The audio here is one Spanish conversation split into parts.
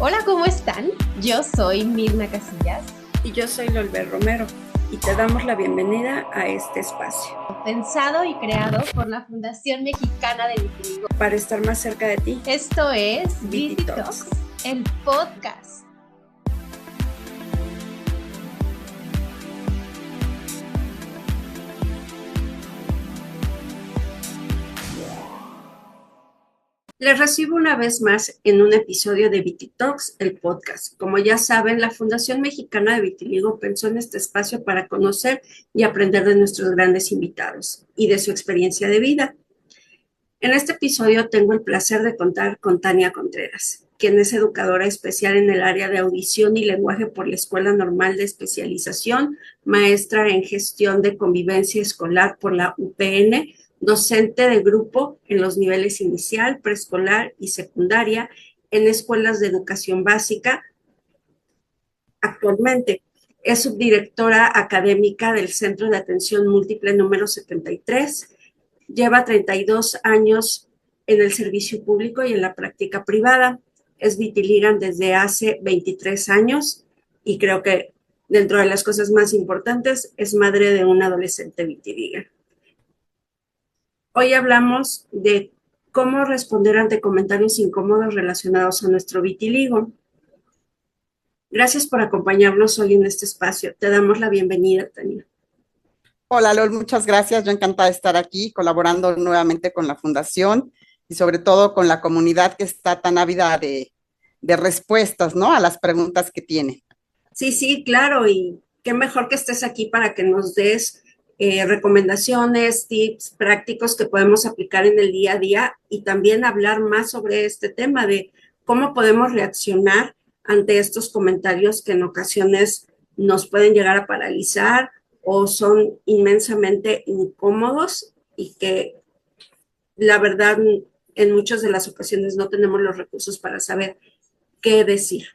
Hola, ¿cómo están? Yo soy Mirna Casillas. Y yo soy Lolber Romero y te damos la bienvenida a este espacio Pensado y creado por la Fundación Mexicana de Vitiligo. para estar más cerca de ti. Esto es Viti Viti Talks, Talks, el podcast. Les recibo una vez más en un episodio de Viti Talks, el podcast. Como ya saben, la Fundación Mexicana de Vitiligo pensó en este espacio para conocer y aprender de nuestros grandes invitados y de su experiencia de vida. En este episodio tengo el placer de contar con Tania Contreras, quien es educadora especial en el área de audición y lenguaje por la Escuela Normal de Especialización, maestra en gestión de convivencia escolar por la UPN, docente de grupo en los niveles inicial, preescolar y secundaria en escuelas de educación básica. Actualmente es subdirectora académica del Centro de Atención Múltiple número 73. Lleva 32 años en el servicio público y en la práctica privada. Es vitiligan desde hace 23 años y creo que dentro de las cosas más importantes es madre de un adolescente vitiligan. Hoy hablamos de cómo responder ante comentarios incómodos relacionados a nuestro vitiligo. Gracias por acompañarnos hoy en este espacio. Te damos la bienvenida, Tania. Hola, Lol, muchas gracias. Yo encantada de estar aquí colaborando nuevamente con la Fundación y sobre todo con la comunidad que está tan ávida de respuestas, ¿no? A las preguntas que tiene. Sí, claro, y qué mejor que estés aquí para que nos des recomendaciones, tips prácticos que podemos aplicar en el día a día y también hablar más sobre este tema de cómo podemos reaccionar ante estos comentarios que en ocasiones nos pueden llegar a paralizar o son inmensamente incómodos y que la verdad en muchas de las ocasiones no tenemos los recursos para saber qué decir.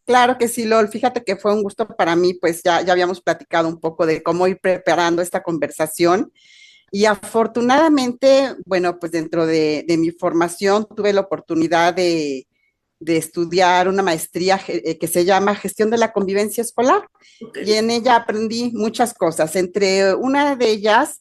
Claro que sí, Lol. Fíjate que fue un gusto para mí, pues ya habíamos platicado un poco de cómo ir preparando esta conversación. Y afortunadamente, bueno, pues dentro de mi formación tuve la oportunidad de estudiar una maestría que se llama Gestión de la Convivencia Escolar. Okay. Y en ella aprendí muchas cosas, entre una de ellas,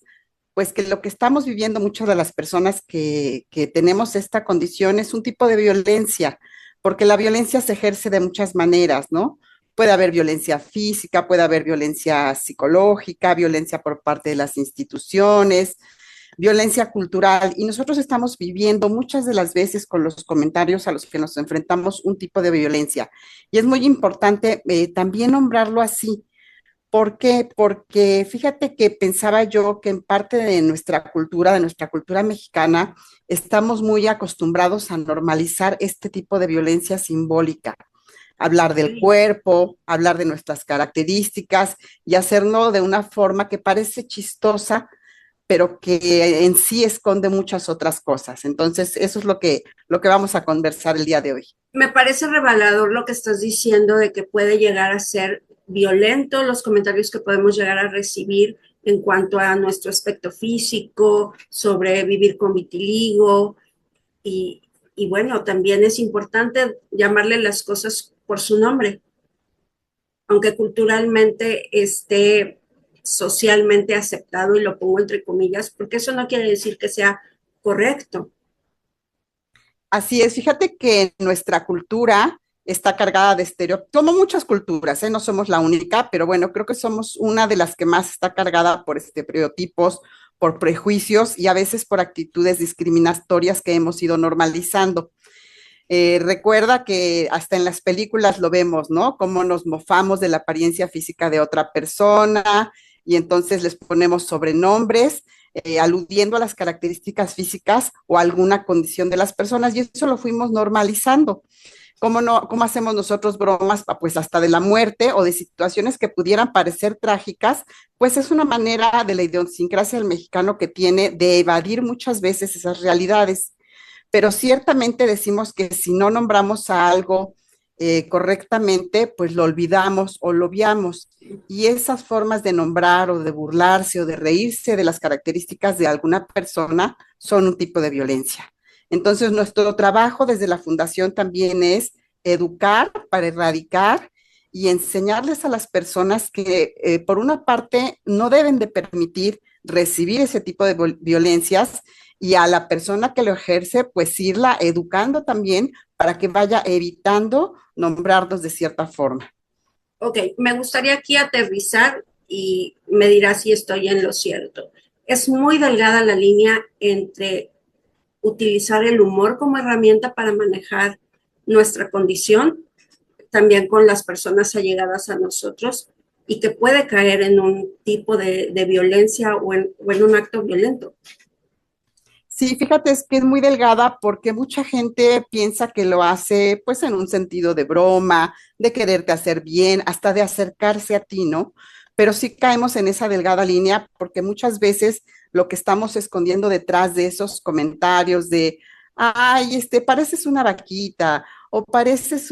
pues que lo que estamos viviendo muchas de las personas que tenemos esta condición es un tipo de violencia, porque la violencia se ejerce de muchas maneras, ¿no? Puede haber violencia física, puede haber violencia psicológica, violencia por parte de las instituciones, violencia cultural, y nosotros estamos viviendo muchas de las veces con los comentarios a los que nos enfrentamos un tipo de violencia. Y es muy importante también nombrarlo así. ¿Por qué? Porque fíjate que pensaba yo que en parte de nuestra cultura mexicana, estamos muy acostumbrados a normalizar este tipo de violencia simbólica, hablar del cuerpo, hablar de nuestras características y hacerlo de una forma que parece chistosa, pero que en sí esconde muchas otras cosas. Entonces, eso es lo que vamos a conversar el día de hoy. Me parece revelador lo que estás diciendo de que puede llegar a ser violento los comentarios que podemos llegar a recibir en cuanto a nuestro aspecto físico, sobre vivir con vitiligo y bueno, también es importante llamarle las cosas por su nombre, aunque culturalmente esté socialmente aceptado y lo pongo entre comillas, porque eso no quiere decir que sea correcto. Así es, fíjate que nuestra cultura está cargada de estereotipos, como muchas culturas, ¿eh? No somos la única, pero bueno, creo que somos una de las que más está cargada por estereotipos, por prejuicios y a veces por actitudes discriminatorias que hemos ido normalizando. Recuerda que hasta en las películas lo vemos, ¿no? Cómo nos mofamos de la apariencia física de otra persona y entonces les ponemos sobrenombres aludiendo a las características físicas o a alguna condición de las personas y eso lo fuimos normalizando. ¿Cómo no, cómo hacemos nosotros bromas, pues hasta de la muerte o de situaciones que pudieran parecer trágicas? Pues es una manera de la idiosincrasia del mexicano que tiene de evadir muchas veces esas realidades, pero ciertamente decimos que si no nombramos a algo correctamente, pues lo olvidamos o lo obviamos. Y esas formas de nombrar o de burlarse o de reírse de las características de alguna persona son un tipo de violencia. Entonces, nuestro trabajo desde la fundación también es educar para erradicar y enseñarles a las personas que, por una parte, no deben de permitir recibir ese tipo de violencias y a la persona que lo ejerce, pues irla educando también para que vaya evitando nombrarnos de cierta forma. Ok, me gustaría aquí aterrizar y me dirá si estoy en lo cierto. Es muy delgada la línea entre utilizar el humor como herramienta para manejar nuestra condición, también con las personas allegadas a nosotros, y que puede caer en un tipo de violencia o en un acto violento. Sí, fíjate, es que es muy delgada porque mucha gente piensa que lo hace pues en un sentido de broma, de quererte hacer bien, hasta de acercarse a ti, ¿no? Pero sí caemos en esa delgada línea porque muchas veces lo que estamos escondiendo detrás de esos comentarios de, ay, pareces una vaquita o pareces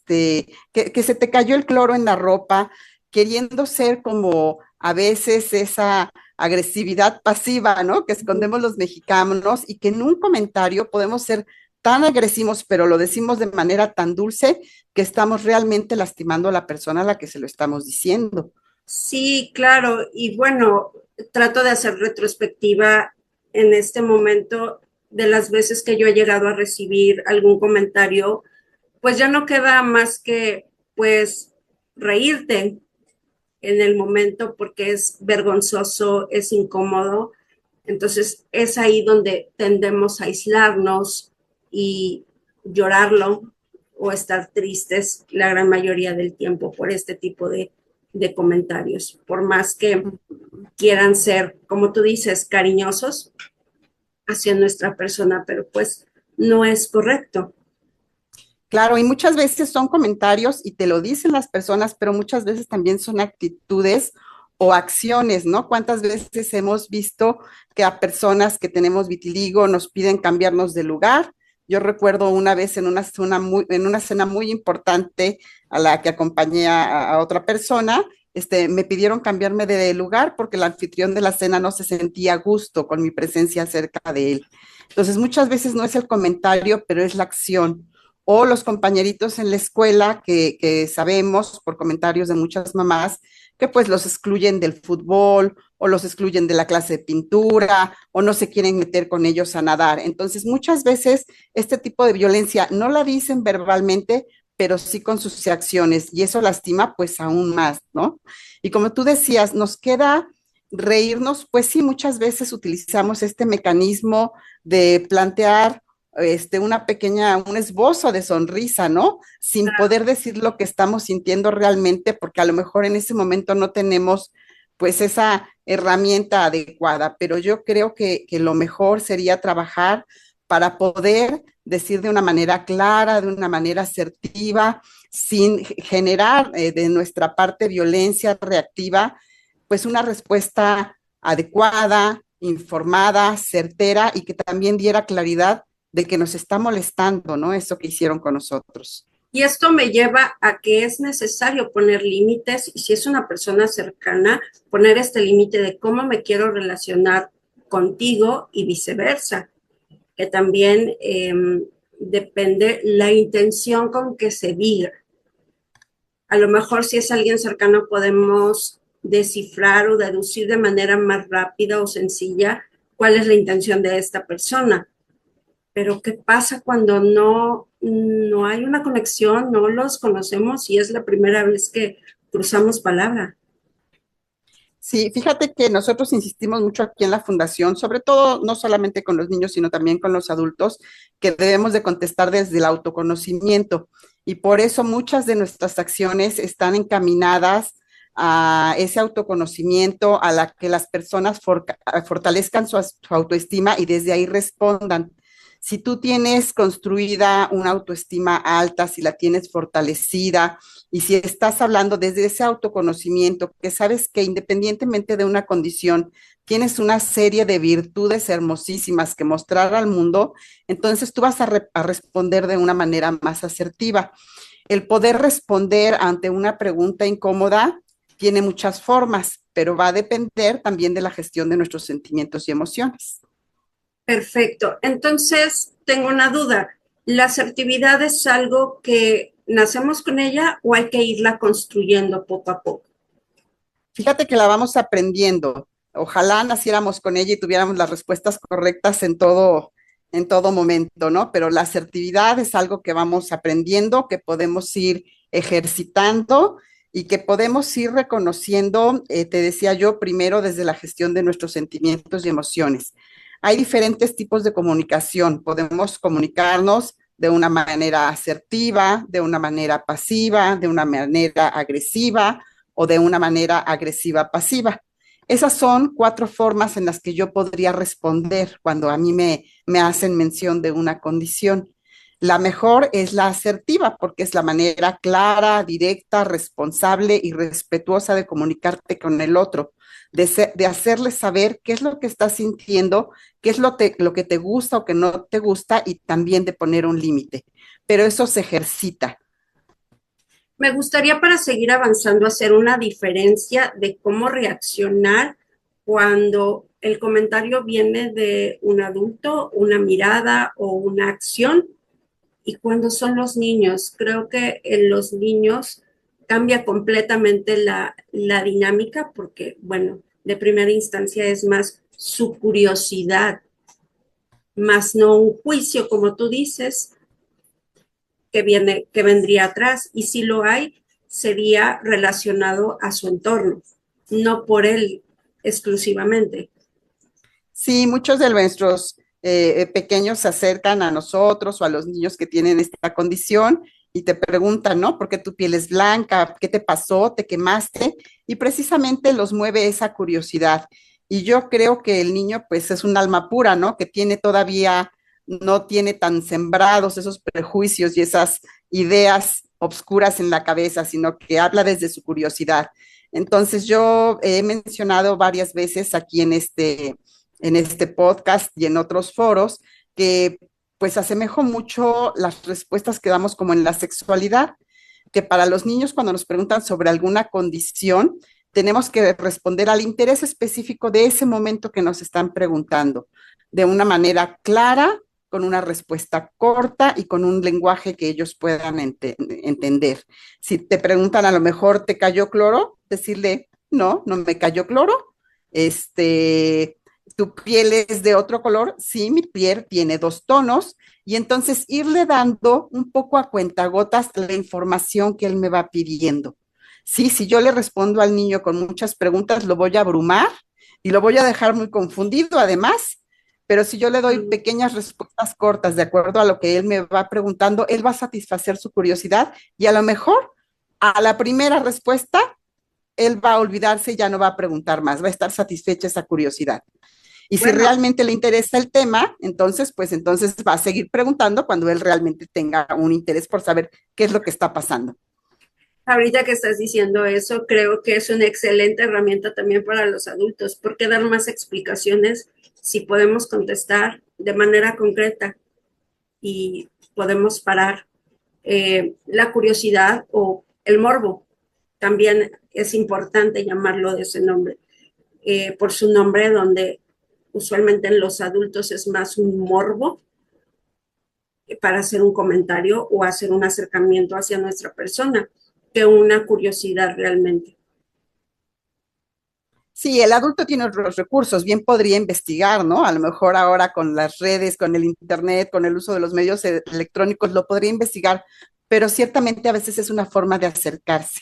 que se te cayó el cloro en la ropa, queriendo ser como a veces esa agresividad pasiva, ¿no? Que escondemos los mexicanos y que en un comentario podemos ser tan agresivos, pero lo decimos de manera tan dulce que estamos realmente lastimando a la persona a la que se lo estamos diciendo. Sí, claro, y bueno, trato de hacer retrospectiva en este momento de las veces que yo he llegado a recibir algún comentario, pues ya no queda más que pues reírte en el momento porque es vergonzoso, es incómodo. Entonces es ahí donde tendemos a aislarnos y llorarlo o estar tristes la gran mayoría del tiempo por este tipo de comentarios. Por más que quieran ser, como tú dices, cariñosos hacia nuestra persona, pero pues no es correcto. Claro, y muchas veces son comentarios y te lo dicen las personas, pero muchas veces también son actitudes o acciones, ¿no? ¿Cuántas veces hemos visto que a personas que tenemos vitiligo nos piden cambiarnos de lugar? Yo recuerdo una vez en una cena muy importante a la que acompañé a otra persona, me pidieron cambiarme de lugar porque el anfitrión de la cena no se sentía a gusto con mi presencia cerca de él. Entonces, muchas veces no es el comentario, pero es la acción o los compañeritos en la escuela que sabemos por comentarios de muchas mamás que pues los excluyen del fútbol o los excluyen de la clase de pintura o no se quieren meter con ellos a nadar. Entonces, muchas veces este tipo de violencia no la dicen verbalmente, pero sí con sus acciones y eso lastima pues aún más, ¿no? Y como tú decías, nos queda reírnos, pues sí, muchas veces utilizamos este mecanismo de plantear un esbozo de sonrisa, ¿no? Sin poder decir lo que estamos sintiendo realmente, porque a lo mejor en ese momento no tenemos pues esa herramienta adecuada, pero yo creo que lo mejor sería trabajar para poder decir de una manera clara, de una manera asertiva, sin generar de nuestra parte violencia reactiva, pues una respuesta adecuada, informada, certera y que también diera claridad de que nos está molestando, ¿no? Eso que hicieron con nosotros. Y esto me lleva a que es necesario poner límites y si es una persona cercana, poner este límite de cómo me quiero relacionar contigo y viceversa, que también depende la intención con que se diga. A lo mejor si es alguien cercano podemos descifrar o deducir de manera más rápida o sencilla cuál es la intención de esta persona. Pero ¿qué pasa cuando no hay una conexión, no los conocemos y es la primera vez que cruzamos palabra? Sí, fíjate que nosotros insistimos mucho aquí en la fundación, sobre todo no solamente con los niños, sino también con los adultos, que debemos de contestar desde el autoconocimiento. Y por eso muchas de nuestras acciones están encaminadas a ese autoconocimiento, a la que las personas fortalezcan su autoestima y desde ahí respondan. Si tú tienes construida una autoestima alta, si la tienes fortalecida, y si estás hablando desde ese autoconocimiento, que sabes que independientemente de una condición, tienes una serie de virtudes hermosísimas que mostrar al mundo, entonces tú vas a responder de una manera más asertiva. El poder responder ante una pregunta incómoda tiene muchas formas, pero va a depender también de la gestión de nuestros sentimientos y emociones. Perfecto. Entonces, tengo una duda. ¿La asertividad es algo que nacemos con ella o hay que irla construyendo poco a poco? Fíjate que la vamos aprendiendo. Ojalá naciéramos con ella y tuviéramos las respuestas correctas en todo momento, ¿no? Pero la asertividad es algo que vamos aprendiendo, que podemos ir ejercitando y que podemos ir reconociendo, te decía yo, primero desde la gestión de nuestros sentimientos y emociones. Hay diferentes tipos de comunicación. Podemos comunicarnos de una manera asertiva, de una manera pasiva, de una manera agresiva o de una manera agresiva pasiva. Esas son 4 formas en las que yo podría responder cuando a mí me hacen mención de una condición. La mejor es la asertiva, porque es la manera clara, directa, responsable y respetuosa de comunicarte con el otro, de hacerle saber qué es lo que estás sintiendo, qué es lo que te gusta o que no te gusta y también de poner un límite. Pero eso se ejercita. Me gustaría para seguir avanzando hacer una diferencia de cómo reaccionar cuando el comentario viene de un adulto, una mirada o una acción y cuando son los niños. Creo que en los niños cambia completamente la dinámica porque, bueno, de primera instancia es más su curiosidad, más no un juicio, como tú dices, que vendría atrás. Y si lo hay, sería relacionado a su entorno, no por él exclusivamente. Sí, muchos de nuestros pequeños se acercan a nosotros o a los niños que tienen esta condición y te preguntan, ¿no? ¿Por qué tu piel es blanca? ¿Qué te pasó? ¿Te quemaste? Y precisamente los mueve esa curiosidad. Y yo creo que el niño, pues, es un alma pura, ¿no? Que tiene todavía, no tiene tan sembrados esos prejuicios y esas ideas obscuras en la cabeza, sino que habla desde su curiosidad. Entonces, yo he mencionado varias veces aquí en este podcast y en otros foros, que pues asemejo mucho las respuestas que damos como en la sexualidad, que para los niños cuando nos preguntan sobre alguna condición, tenemos que responder al interés específico de ese momento que nos están preguntando, de una manera clara, con una respuesta corta y con un lenguaje que ellos puedan entender. Si te preguntan a lo mejor, ¿te cayó cloro? Decirle, no, no me cayó cloro. Este, ¿Tu piel es de otro color? Sí, mi piel tiene 2 tonos. Y entonces irle dando un poco a cuentagotas la información que él me va pidiendo. Sí, si yo le respondo al niño con muchas preguntas, lo voy a abrumar y lo voy a dejar muy confundido además. Pero si yo le doy pequeñas respuestas cortas de acuerdo a lo que él me va preguntando, él va a satisfacer su curiosidad y a lo mejor a la primera respuesta, él va a olvidarse y ya no va a preguntar más, va a estar satisfecha esa curiosidad. Y si Bueno, realmente le interesa el tema, entonces, pues entonces va a seguir preguntando cuando él realmente tenga un interés por saber qué es lo que está pasando. ahorita que estás diciendo eso, creo que es una excelente herramienta también para los adultos, porque dar más explicaciones si podemos contestar de manera concreta y podemos parar la curiosidad o el morbo. También es importante llamarlo de ese nombre, por su nombre, donde usualmente en los adultos es más un morbo para hacer un comentario o hacer un acercamiento hacia nuestra persona que una curiosidad realmente. Sí, el adulto tiene otros recursos, bien podría investigar, ¿no? A lo mejor ahora con las redes, con el internet, con el uso de los medios electrónicos, lo podría investigar, pero ciertamente a veces es una forma de acercarse,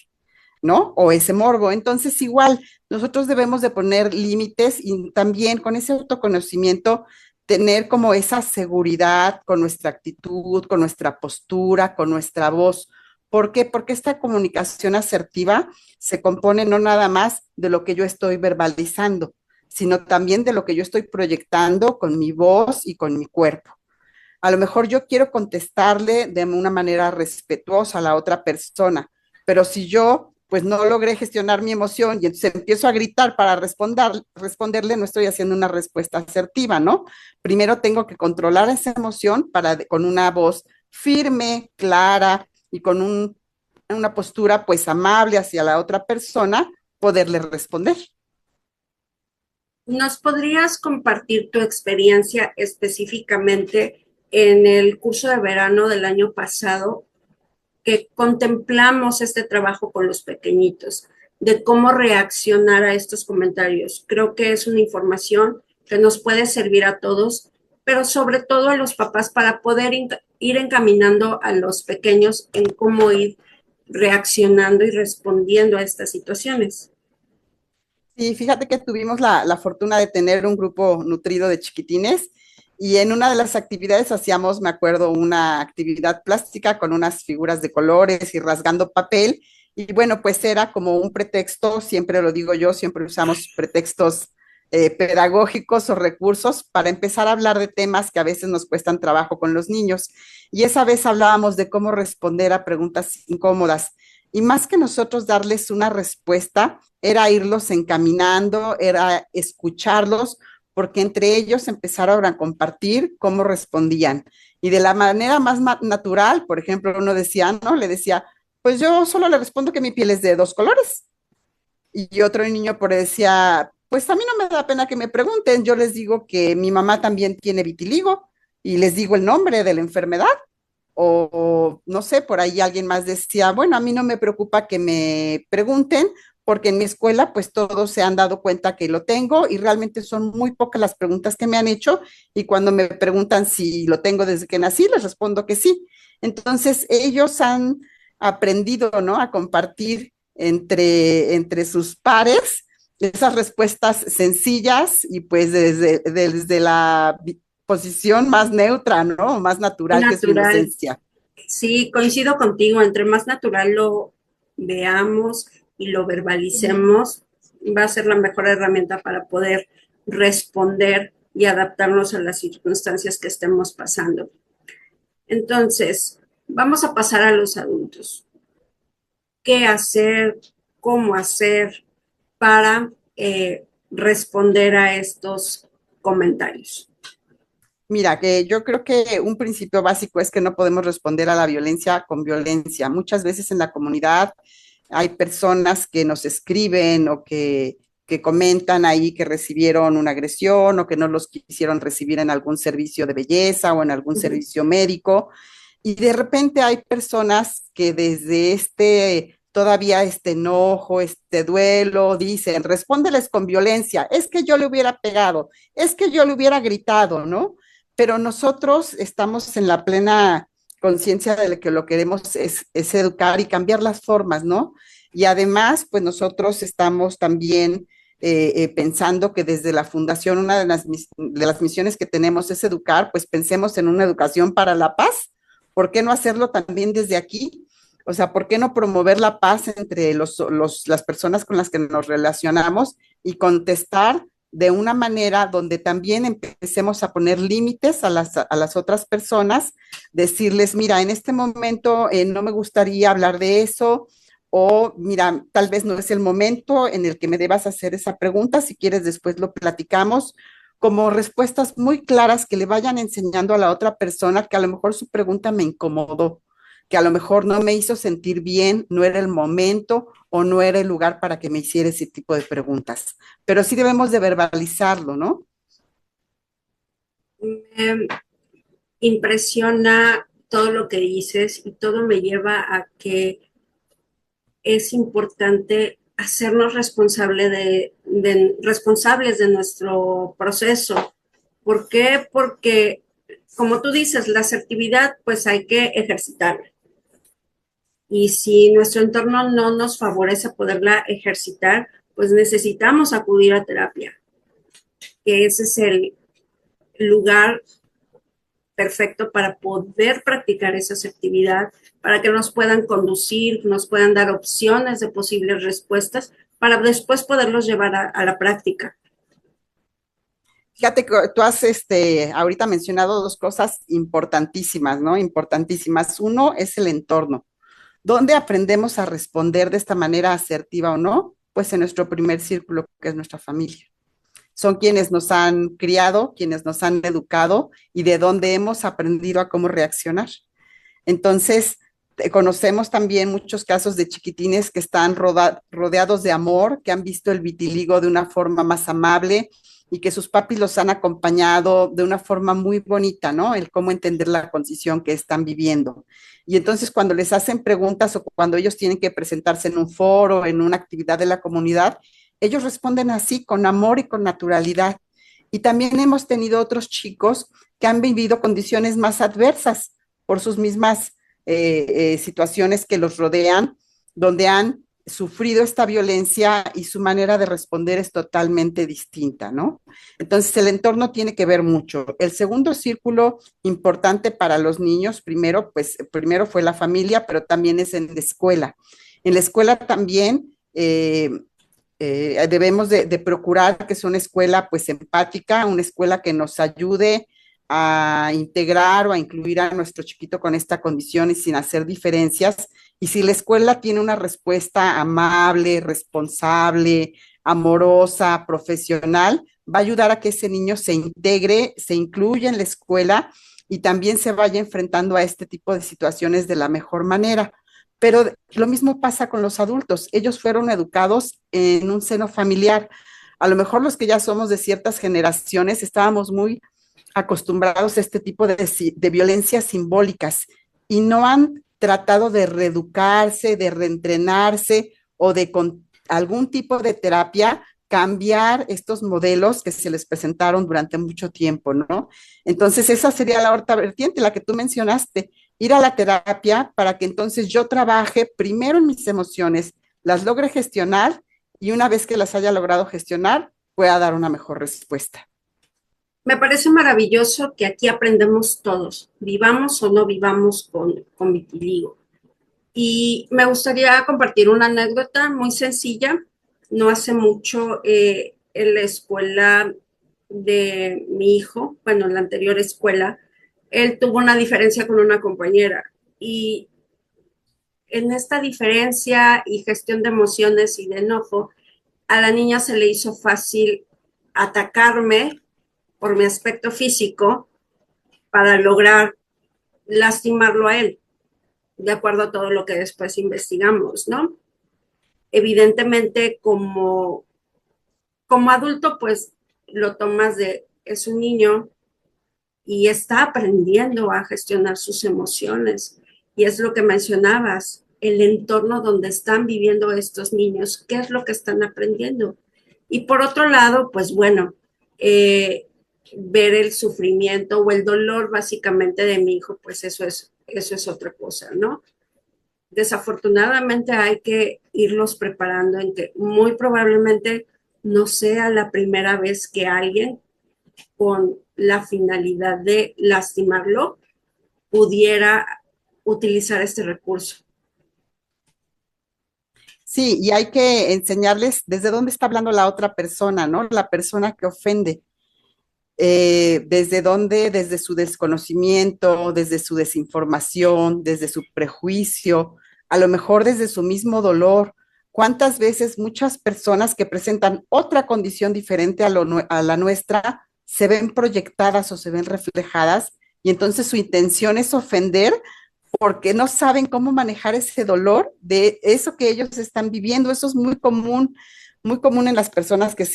¿no? O ese morbo. Entonces, igual, nosotros debemos de poner límites y también con ese autoconocimiento tener como esa seguridad con nuestra actitud, con nuestra postura, con nuestra voz. ¿Por qué? Porque esta comunicación asertiva se compone no nada más de lo que yo estoy verbalizando, sino también de lo que yo estoy proyectando con mi voz y con mi cuerpo. A lo mejor yo quiero contestarle de una manera respetuosa a la otra persona, pero si yo pues no logré gestionar mi emoción y entonces empiezo a gritar para responderle, no estoy haciendo una respuesta asertiva, ¿no? Primero tengo que controlar esa emoción con una voz firme, clara y con una postura pues amable hacia la otra persona, poderle responder. ¿Nos podrías compartir tu experiencia específicamente en el curso de verano del año pasado que contemplamos este trabajo con los pequeñitos, de cómo reaccionar a estos comentarios? Creo que es una información que nos puede servir a todos, pero sobre todo a los papás para poder ir encaminando a los pequeños en cómo ir reaccionando y respondiendo a estas situaciones. Sí, fíjate que tuvimos la fortuna de tener un grupo nutrido de chiquitines y en una de las actividades hacíamos, me acuerdo, una actividad plástica con unas figuras de colores y rasgando papel. Y bueno, pues era como un pretexto, siempre lo digo yo, siempre usamos pretextos pedagógicos o recursos para empezar a hablar de temas que a veces nos cuestan trabajo con los niños. Y esa vez hablábamos de cómo responder a preguntas incómodas. Y más que nosotros darles una respuesta, era irlos encaminando, era escucharlos, porque entre ellos empezaron a compartir cómo respondían. Y de la manera más natural, por ejemplo, uno decía, ¿no? Le decía, pues yo solo le respondo que mi piel es de dos colores. Y otro niño por decía, pues a mí no me da pena que me pregunten, yo les digo que mi mamá también tiene vitiligo y les digo el nombre de la enfermedad. O no sé, por ahí alguien más decía, bueno, a mí no me preocupa que me pregunten porque en mi escuela pues todos se han dado cuenta que lo tengo y realmente son muy pocas las preguntas que me han hecho y cuando me preguntan si lo tengo desde que nací, les respondo que sí. Entonces ellos han aprendido, ¿no? A compartir entre sus pares esas respuestas sencillas y pues desde la posición más neutra, ¿no? Más natural que es su Natural. inocencia. Sí, coincido contigo, entre más natural lo veamos y lo verbalicemos, va a ser la mejor herramienta para poder responder y adaptarnos a las circunstancias que estemos pasando. Entonces, vamos a pasar a los adultos. ¿Qué hacer? ¿Cómo hacer para responder a estos comentarios? Mira, que yo creo que un principio básico es que no podemos responder a la violencia con violencia. Muchas veces en la comunidad hay personas que nos escriben o que comentan ahí que recibieron una agresión o que no los quisieron recibir en algún servicio de belleza o en algún servicio médico. Y de repente hay personas que desde todavía este enojo, este duelo, dicen, respóndeles con violencia, es que yo le hubiera pegado, es que yo le hubiera gritado, ¿no? Pero nosotros estamos en la plena conciencia de que lo queremos es educar y cambiar las formas, ¿no? Y además, pues nosotros estamos también pensando que desde la fundación una de las misiones que tenemos es educar, pues pensemos en una educación para la paz. ¿Por qué no hacerlo también desde aquí? O sea, ¿por qué no promover la paz entre las personas con las que nos relacionamos y contestar de una manera donde también empecemos a poner límites a las otras personas, decirles, mira, en este momento no me gustaría hablar de eso, o mira, tal vez no es el momento en el que me debas hacer esa pregunta, si quieres después lo platicamos, como respuestas muy claras que le vayan enseñando a la otra persona que a lo mejor su pregunta me incomodó, que a lo mejor no me hizo sentir bien, no era el momento o no era el lugar para que me hiciera ese tipo de preguntas. Pero sí debemos de verbalizarlo, ¿no? Me impresiona todo lo que dices y todo me lleva a que es importante hacernos responsables de nuestro proceso. ¿Por qué? Porque, como tú dices, la asertividad pues hay que ejercitarla. Y si nuestro entorno no nos favorece poderla ejercitar, pues necesitamos acudir a terapia, que ese es el lugar perfecto para poder practicar esa asertividad, para que nos puedan conducir, nos puedan dar opciones de posibles respuestas, para después poderlos llevar a la práctica. Fíjate que tú has ahorita mencionado dos cosas importantísimas, ¿no? Importantísimas. Uno es el entorno. ¿Dónde aprendemos a responder de esta manera asertiva o no? Pues en nuestro primer círculo, que es nuestra familia. Son quienes nos han criado, quienes nos han educado y de dónde hemos aprendido a cómo reaccionar. Entonces, conocemos también muchos casos de chiquitines que están rodeados de amor, que han visto el vitiligo de una forma más amable, y que sus papis los han acompañado de una forma muy bonita, ¿no? El cómo entender la condición que están viviendo. Y entonces cuando les hacen preguntas o cuando ellos tienen que presentarse en un foro, en una actividad de la comunidad, ellos responden así, con amor y con naturalidad. Y también hemos tenido otros chicos que han vivido condiciones más adversas por sus mismas situaciones que los rodean, donde han sufrido esta violencia y su manera de responder es totalmente distinta, ¿no? Entonces el entorno tiene que ver mucho. El segundo círculo importante para los niños, primero, pues primero fue la familia, pero también es en la escuela. En la escuela también debemos de procurar que sea una escuela pues empática, una escuela que nos ayude a integrar o a incluir a nuestro chiquito con esta condición y sin hacer diferencias. Y si la escuela tiene una respuesta amable, responsable, amorosa, profesional, va a ayudar a que ese niño se integre, se incluya en la escuela y también se vaya enfrentando a este tipo de situaciones de la mejor manera. Pero lo mismo pasa con los adultos. Ellos fueron educados en un seno familiar. A lo mejor los que ya somos de ciertas generaciones estábamos muy acostumbrados a este tipo de violencias simbólicas y no han tratado de reeducarse, de reentrenarse o de con algún tipo de terapia cambiar estos modelos que se les presentaron durante mucho tiempo, ¿no? Entonces esa sería la otra vertiente, la que tú mencionaste, ir a la terapia para que entonces yo trabaje primero en mis emociones, las logre gestionar y una vez que las haya logrado gestionar, pueda dar una mejor respuesta. Me parece maravilloso que aquí aprendemos todos, vivamos o no vivamos con vitiligo. Y me gustaría compartir una anécdota muy sencilla. No hace mucho en la escuela de mi hijo, bueno, en la anterior escuela, él tuvo una diferencia con una compañera y en esta diferencia y gestión de emociones y de enojo, a la niña se le hizo fácil atacarme por mi aspecto físico para lograr lastimarlo a él, de acuerdo a todo lo que después investigamos, ¿no? Evidentemente, como adulto, pues lo tomas de, es un niño y está aprendiendo a gestionar sus emociones. Y es lo que mencionabas, el entorno donde están viviendo estos niños, qué es lo que están aprendiendo. Y por otro lado, pues bueno, ver el sufrimiento o el dolor básicamente de mi hijo, pues eso es otra cosa, ¿no? Desafortunadamente hay que irlos preparando en que muy probablemente no sea la primera vez que alguien con la finalidad de lastimarlo pudiera utilizar este recurso. Sí, y hay que enseñarles desde dónde está hablando la otra persona, ¿no? La persona que ofende. Desde dónde, desde su desconocimiento, desde su desinformación, desde su prejuicio, a lo mejor desde su mismo dolor. ¿Cuántas veces muchas personas que presentan otra condición diferente a la nuestra se ven proyectadas o se ven reflejadas y entonces su intención es ofender porque no saben cómo manejar ese dolor de eso que ellos están viviendo? Eso es muy común en las personas que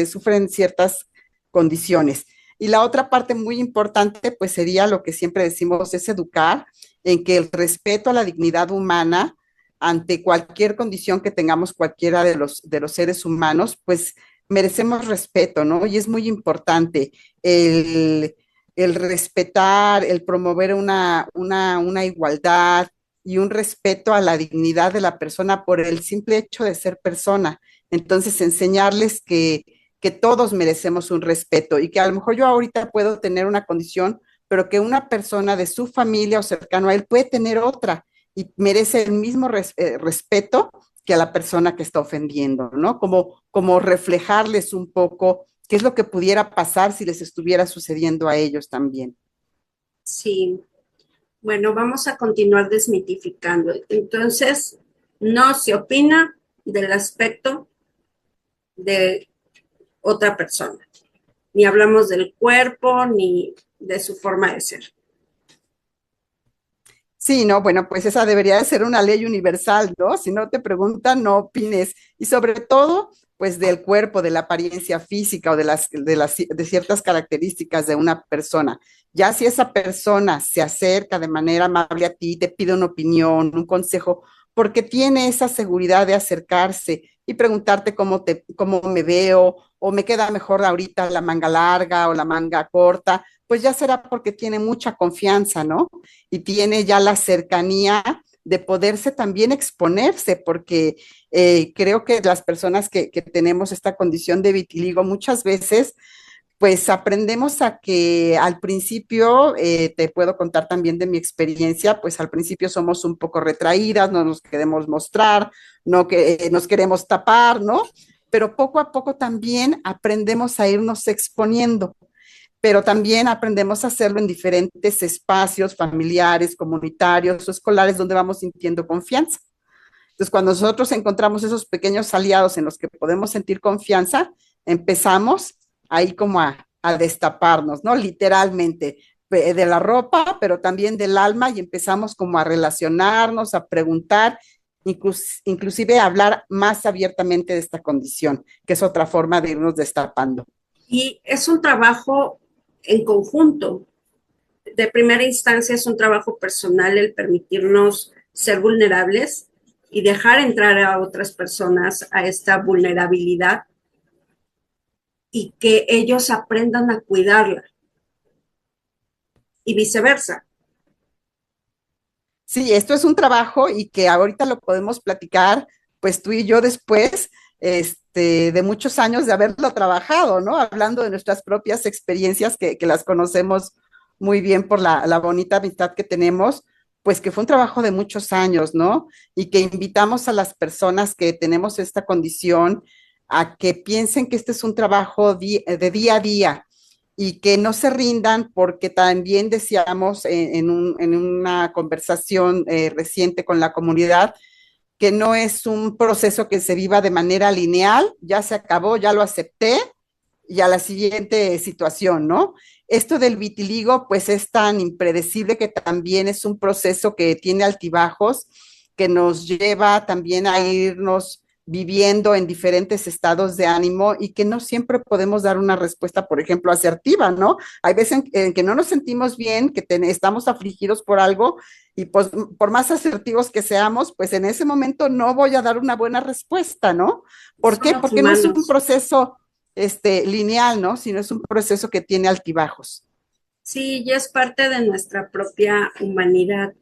sufren ciertas condiciones. Y la otra parte muy importante, pues sería lo que siempre decimos, es educar en que el respeto a la dignidad humana ante cualquier condición que tengamos cualquiera de los seres humanos, pues merecemos respeto, ¿no? Y es muy importante el respetar, el promover una igualdad y un respeto a la dignidad de la persona por el simple hecho de ser persona. Entonces, enseñarles que todos merecemos un respeto y que a lo mejor yo ahorita puedo tener una condición, pero que una persona de su familia o cercano a él puede tener otra y merece el mismo respeto que a la persona que está ofendiendo, ¿no? Como reflejarles un poco qué es lo que pudiera pasar si les estuviera sucediendo a ellos también. Sí, bueno, vamos a continuar desmitificando. Entonces, no se opina del aspecto de otra persona. Ni hablamos del cuerpo, ni de su forma de ser. Sí, no, bueno, pues esa debería de ser una ley universal, ¿no? Si no te preguntan, no opines. Y sobre todo, pues del cuerpo, de la apariencia física o de ciertas características de una persona. Ya si esa persona se acerca de manera amable a ti, te pide una opinión, un consejo, porque tiene esa seguridad de acercarse y preguntarte cómo me veo, o me queda mejor ahorita la manga larga o la manga corta, pues ya será porque tiene mucha confianza, ¿no? Y tiene ya la cercanía de poderse también exponerse, porque creo que las personas que tenemos esta condición de vitiligo muchas veces pues aprendemos a que al principio, te puedo contar también de mi experiencia, pues al principio somos un poco retraídas, no nos queremos mostrar, no que nos queremos tapar, ¿no? Pero poco a poco también aprendemos a irnos exponiendo, pero también aprendemos a hacerlo en diferentes espacios familiares, comunitarios o escolares donde vamos sintiendo confianza. Entonces, cuando nosotros encontramos esos pequeños aliados en los que podemos sentir confianza, empezamos ahí como a destaparnos, ¿no? Literalmente, de la ropa, pero también del alma, y empezamos como a relacionarnos, a preguntar, inclusive a hablar más abiertamente de esta condición, que es otra forma de irnos destapando. Y es un trabajo en conjunto. De primera instancia es un trabajo personal el permitirnos ser vulnerables y dejar entrar a otras personas a esta vulnerabilidad y que ellos aprendan a cuidarla y viceversa. Sí, esto es un trabajo y que ahorita lo podemos platicar, pues tú y yo después, de muchos años de haberlo trabajado, ¿no? Hablando de nuestras propias experiencias que las conocemos muy bien por la bonita amistad que tenemos, pues que fue un trabajo de muchos años, ¿no? Y que invitamos a las personas que tenemos esta condición a que piensen que este es un trabajo de día a día y que no se rindan, porque también decíamos en una conversación reciente con la comunidad que no es un proceso que se viva de manera lineal, ya se acabó, ya lo acepté, y a la siguiente situación, ¿no? Esto del vitiligo, pues es tan impredecible que también es un proceso que tiene altibajos, que nos lleva también a irnos viviendo en diferentes estados de ánimo y que no siempre podemos dar una respuesta, por ejemplo, asertiva, ¿no? Hay veces en que no nos sentimos bien, que estamos afligidos por algo y pues por más asertivos que seamos, pues en ese momento no voy a dar una buena respuesta, ¿no? ¿Por qué? Somos Porque no es un humanos. proceso lineal, ¿no? Sino es un proceso que tiene altibajos. Sí, ya es parte de nuestra propia humanidad.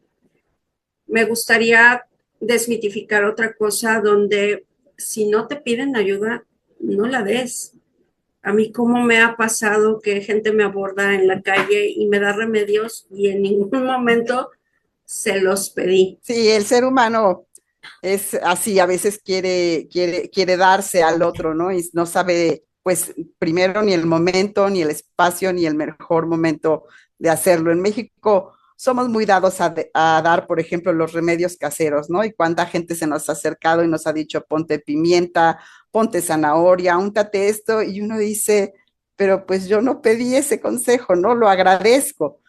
Me gustaría desmitificar otra cosa donde si no te piden ayuda, no la des. A mí cómo me ha pasado que gente me aborda en la calle y me da remedios y en ningún momento se los pedí. Sí, el ser humano es así, a veces quiere darse al otro, ¿no? Y no sabe, pues, primero ni el momento, ni el espacio, ni el mejor momento de hacerlo. En México somos muy dados a dar, por ejemplo, los remedios caseros, ¿no? Y cuánta gente se nos ha acercado y nos ha dicho, ponte pimienta, ponte zanahoria, úntate esto, y uno dice, pero pues yo no pedí ese consejo, ¿no? Lo agradezco,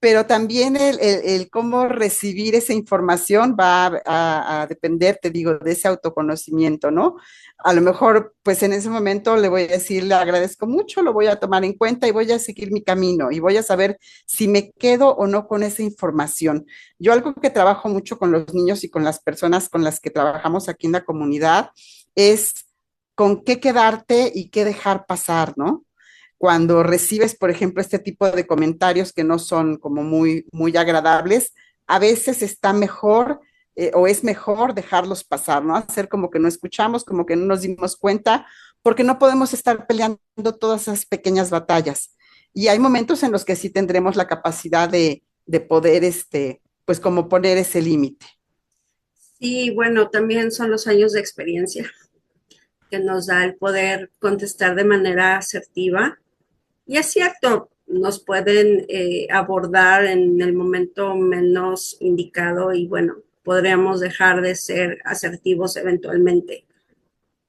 pero también el cómo recibir esa información va a depender, te digo, de ese autoconocimiento, ¿no? A lo mejor, pues en ese momento le voy a decir, le agradezco mucho, lo voy a tomar en cuenta y voy a seguir mi camino y voy a saber si me quedo o no con esa información. Yo algo que trabajo mucho con los niños y con las personas con las que trabajamos aquí en la comunidad es con qué quedarte y qué dejar pasar, ¿no? Cuando recibes, por ejemplo, este tipo de comentarios que no son como muy agradables, a veces está mejor o es mejor dejarlos pasar, ¿no? Hacer como que no escuchamos, como que no nos dimos cuenta, porque no podemos estar peleando todas esas pequeñas batallas. Y hay momentos en los que sí tendremos la capacidad de poder, pues como poner ese límite. Y bueno, también son los años de experiencia que nos da el poder contestar de manera asertiva. Y es cierto, nos pueden abordar en el momento menos indicado y bueno, podríamos dejar de ser asertivos eventualmente.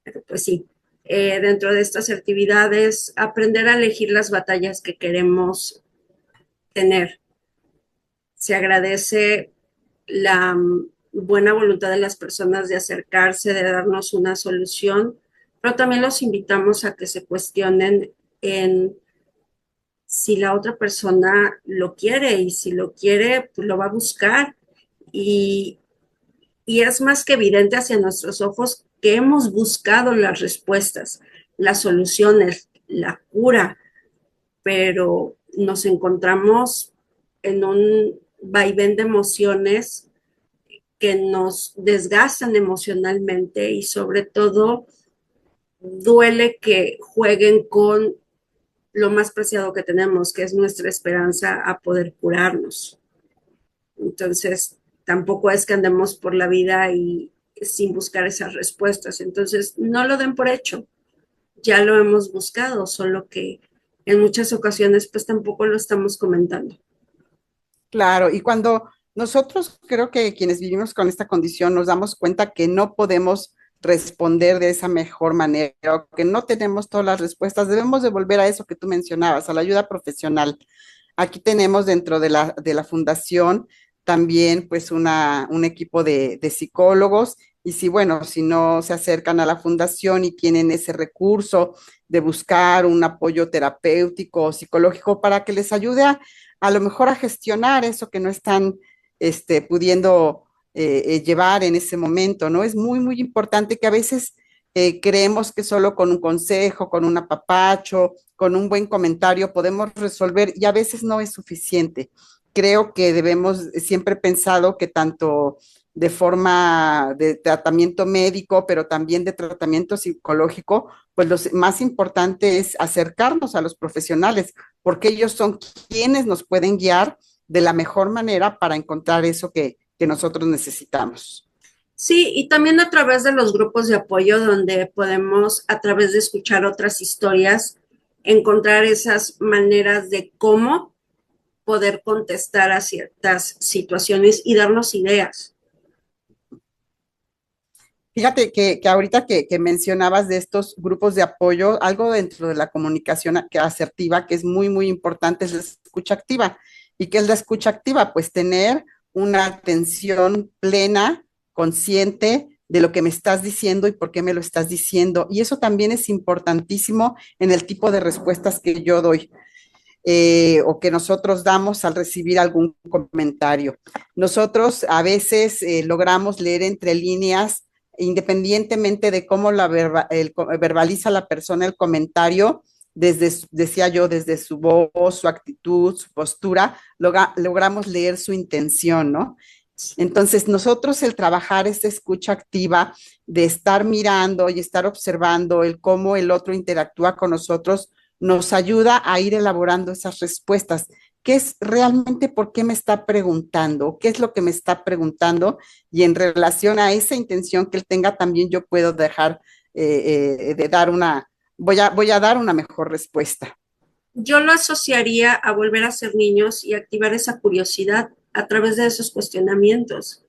Pero pues sí, dentro de estas actividades, aprender a elegir las batallas que queremos tener. Se agradece la buena voluntad de las personas de acercarse, de darnos una solución, pero también los invitamos a que se cuestionen en si la otra persona lo quiere y si lo quiere, pues lo va a buscar. Y, y es más que evidente hacia nuestros ojos que hemos buscado las respuestas, las soluciones, la cura, pero nos encontramos en un vaivén de emociones que nos desgastan emocionalmente y sobre todo duele que jueguen con lo más preciado que tenemos, que es nuestra esperanza a poder curarnos. Entonces, tampoco es que andemos por la vida y sin buscar esas respuestas. Entonces, no lo den por hecho. Ya lo hemos buscado, solo que en muchas ocasiones pues tampoco lo estamos comentando. Claro, y cuando nosotros creo que quienes vivimos con esta condición nos damos cuenta que no podemos responder de esa mejor manera o que no tenemos todas las respuestas, debemos de volver a eso que tú mencionabas, a la ayuda profesional. Aquí tenemos dentro de la fundación también pues un equipo de psicólogos y si, bueno, si no se acercan a la fundación y tienen ese recurso de buscar un apoyo terapéutico o psicológico para que les ayude a lo mejor a gestionar eso que no están pudiendo llevar en ese momento, ¿no? Es muy, muy importante que a veces creemos que solo con un consejo, con un apapacho, con un buen comentario podemos resolver y a veces no es suficiente. Creo que debemos, siempre he pensado que tanto de forma de tratamiento médico, pero también de tratamiento psicológico, pues lo más importante es acercarnos a los profesionales, porque ellos son quienes nos pueden guiar de la mejor manera para encontrar eso que nosotros necesitamos. Sí, y también a través de los grupos de apoyo donde podemos, a través de escuchar otras historias, encontrar esas maneras de cómo poder contestar a ciertas situaciones y darnos ideas. Fíjate que ahorita que mencionabas de estos grupos de apoyo, algo dentro de la comunicación asertiva que es muy, muy importante es la escucha activa. ¿Y qué es la escucha activa? Pues tener una atención plena, consciente de lo que me estás diciendo y por qué me lo estás diciendo. Y eso también es importantísimo en el tipo de respuestas que yo doy. O que nosotros damos al recibir algún comentario. Nosotros a veces logramos leer entre líneas, independientemente de cómo verbaliza la persona el comentario, decía yo, desde su voz, su actitud, su postura, logramos leer su intención, ¿no? Entonces, nosotros el trabajar esta escucha activa, de estar mirando y estar observando el cómo el otro interactúa con nosotros, nos ayuda a ir elaborando esas respuestas. ¿Qué es realmente por qué me está preguntando? ¿Qué es lo que me está preguntando? Y en relación a esa intención que él tenga, también yo puedo dejar de dar voy a dar una mejor respuesta. Yo lo asociaría a volver a ser niños y activar esa curiosidad a través de esos cuestionamientos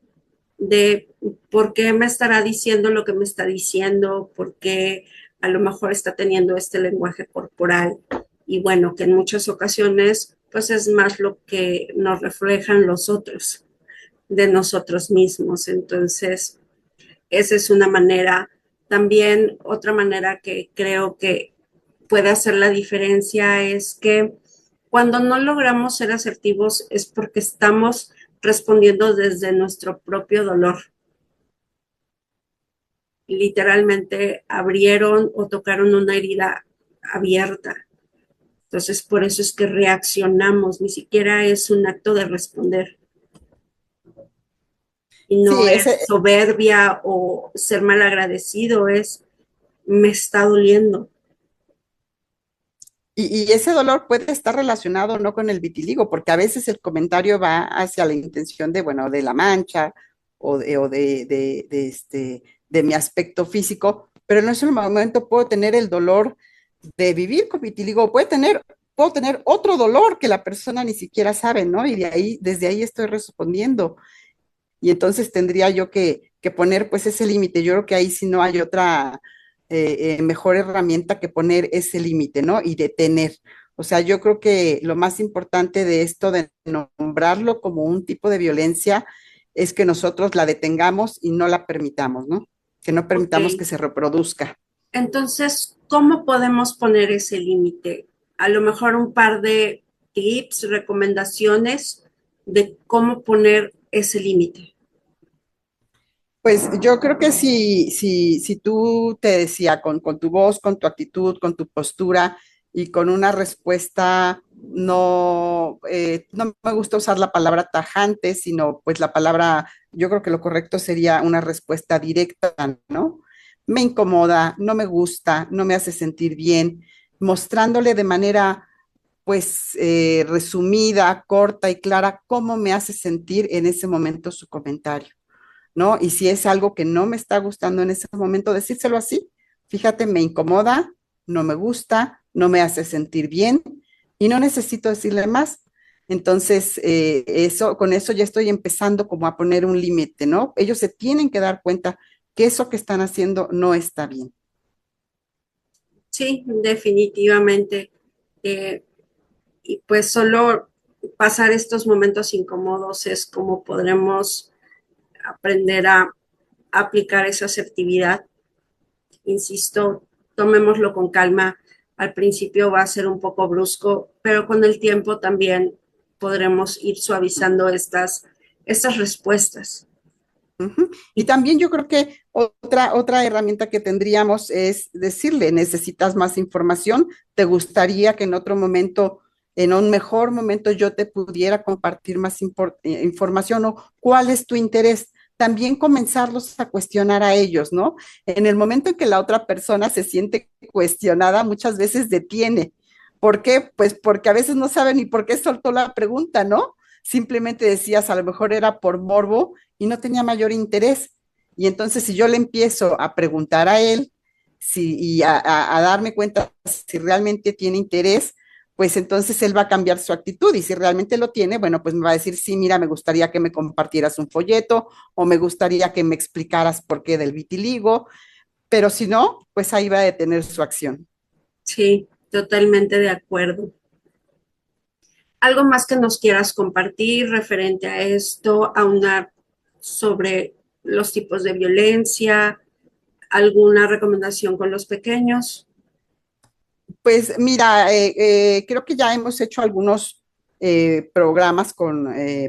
de por qué me estará diciendo lo que me está diciendo, por qué a lo mejor está teniendo este lenguaje corporal. Y bueno, que en muchas ocasiones pues es más lo que nos reflejan los otros de nosotros mismos. Entonces, esa es una manera. También otra manera que creo que puede hacer la diferencia es que cuando no logramos ser asertivos es porque estamos respondiendo desde nuestro propio dolor. Literalmente abrieron o tocaron una herida abierta. Entonces, por eso es que reaccionamos, ni siquiera es un acto de responder. Y no Sí, es soberbia o ser mal agradecido, es me está doliendo. y ese dolor puede estar relacionado no con el vitiligo, porque a veces el comentario va hacia la intención de, bueno, de la mancha de mi aspecto físico, pero en ese momento puedo tener el dolor de vivir con vitiligo, puedo tener otro dolor que la persona ni siquiera sabe, ¿no? Y desde ahí estoy respondiendo. Y entonces tendría yo que poner pues ese límite. Yo creo que ahí sí no hay otra mejor herramienta que poner ese límite, ¿no? Y detener. O sea, yo creo que lo más importante de esto de nombrarlo como un tipo de violencia es que nosotros la detengamos y no la permitamos, ¿no? Que no Ok, permitamos que se reproduzca. Entonces, ¿cómo podemos poner ese límite? A lo mejor un par de tips, recomendaciones de cómo poner ese límite. Pues yo creo que si tú te decía con tu voz, con tu actitud, con tu postura y con una respuesta, no me gusta usar la palabra tajante, sino pues la palabra, yo creo que lo correcto sería una respuesta directa, ¿no? Me incomoda, no me gusta, no me hace sentir bien, mostrándole de manera pues resumida, corta y clara cómo me hace sentir en ese momento su comentario. ¿No? Y si es algo que no me está gustando en ese momento, decírselo así. Fíjate, me incomoda, no me gusta, no me hace sentir bien y no necesito decirle más. Entonces, con eso ya estoy empezando como a poner un límite, ¿no? Ellos se tienen que dar cuenta que eso que están haciendo no está bien. Sí, definitivamente. Eh, y pues solo pasar estos momentos incómodos es como podremos aprender a aplicar esa asertividad. Insisto, tomémoslo con calma. Al principio va a ser un poco brusco, pero con el tiempo también podremos ir suavizando estas respuestas. Ujú. Y también yo creo que otra herramienta que tendríamos es decirle, necesitas más información, te gustaría que en otro momento, en un mejor momento yo te pudiera compartir más información o cuál es tu interés. También comenzarlos a cuestionar a ellos, ¿no? En el momento en que la otra persona se siente cuestionada, muchas veces detiene. ¿Por qué? Pues porque a veces no sabe ni por qué soltó la pregunta, ¿no? Simplemente decías, a lo mejor era por morbo y no tenía mayor interés. Y entonces si yo le empiezo a preguntar a él y a darme cuenta si realmente tiene interés, pues entonces él va a cambiar su actitud y si realmente lo tiene, bueno, pues me va a decir, sí, mira, me gustaría que me compartieras un folleto o me gustaría que me explicaras por qué del vitiligo, pero si no, pues ahí va a detener su acción. Sí, totalmente de acuerdo. ¿Algo más que nos quieras compartir referente a esto, aunar sobre los tipos de violencia, alguna recomendación con los pequeños? Pues mira, creo que ya hemos hecho algunos programas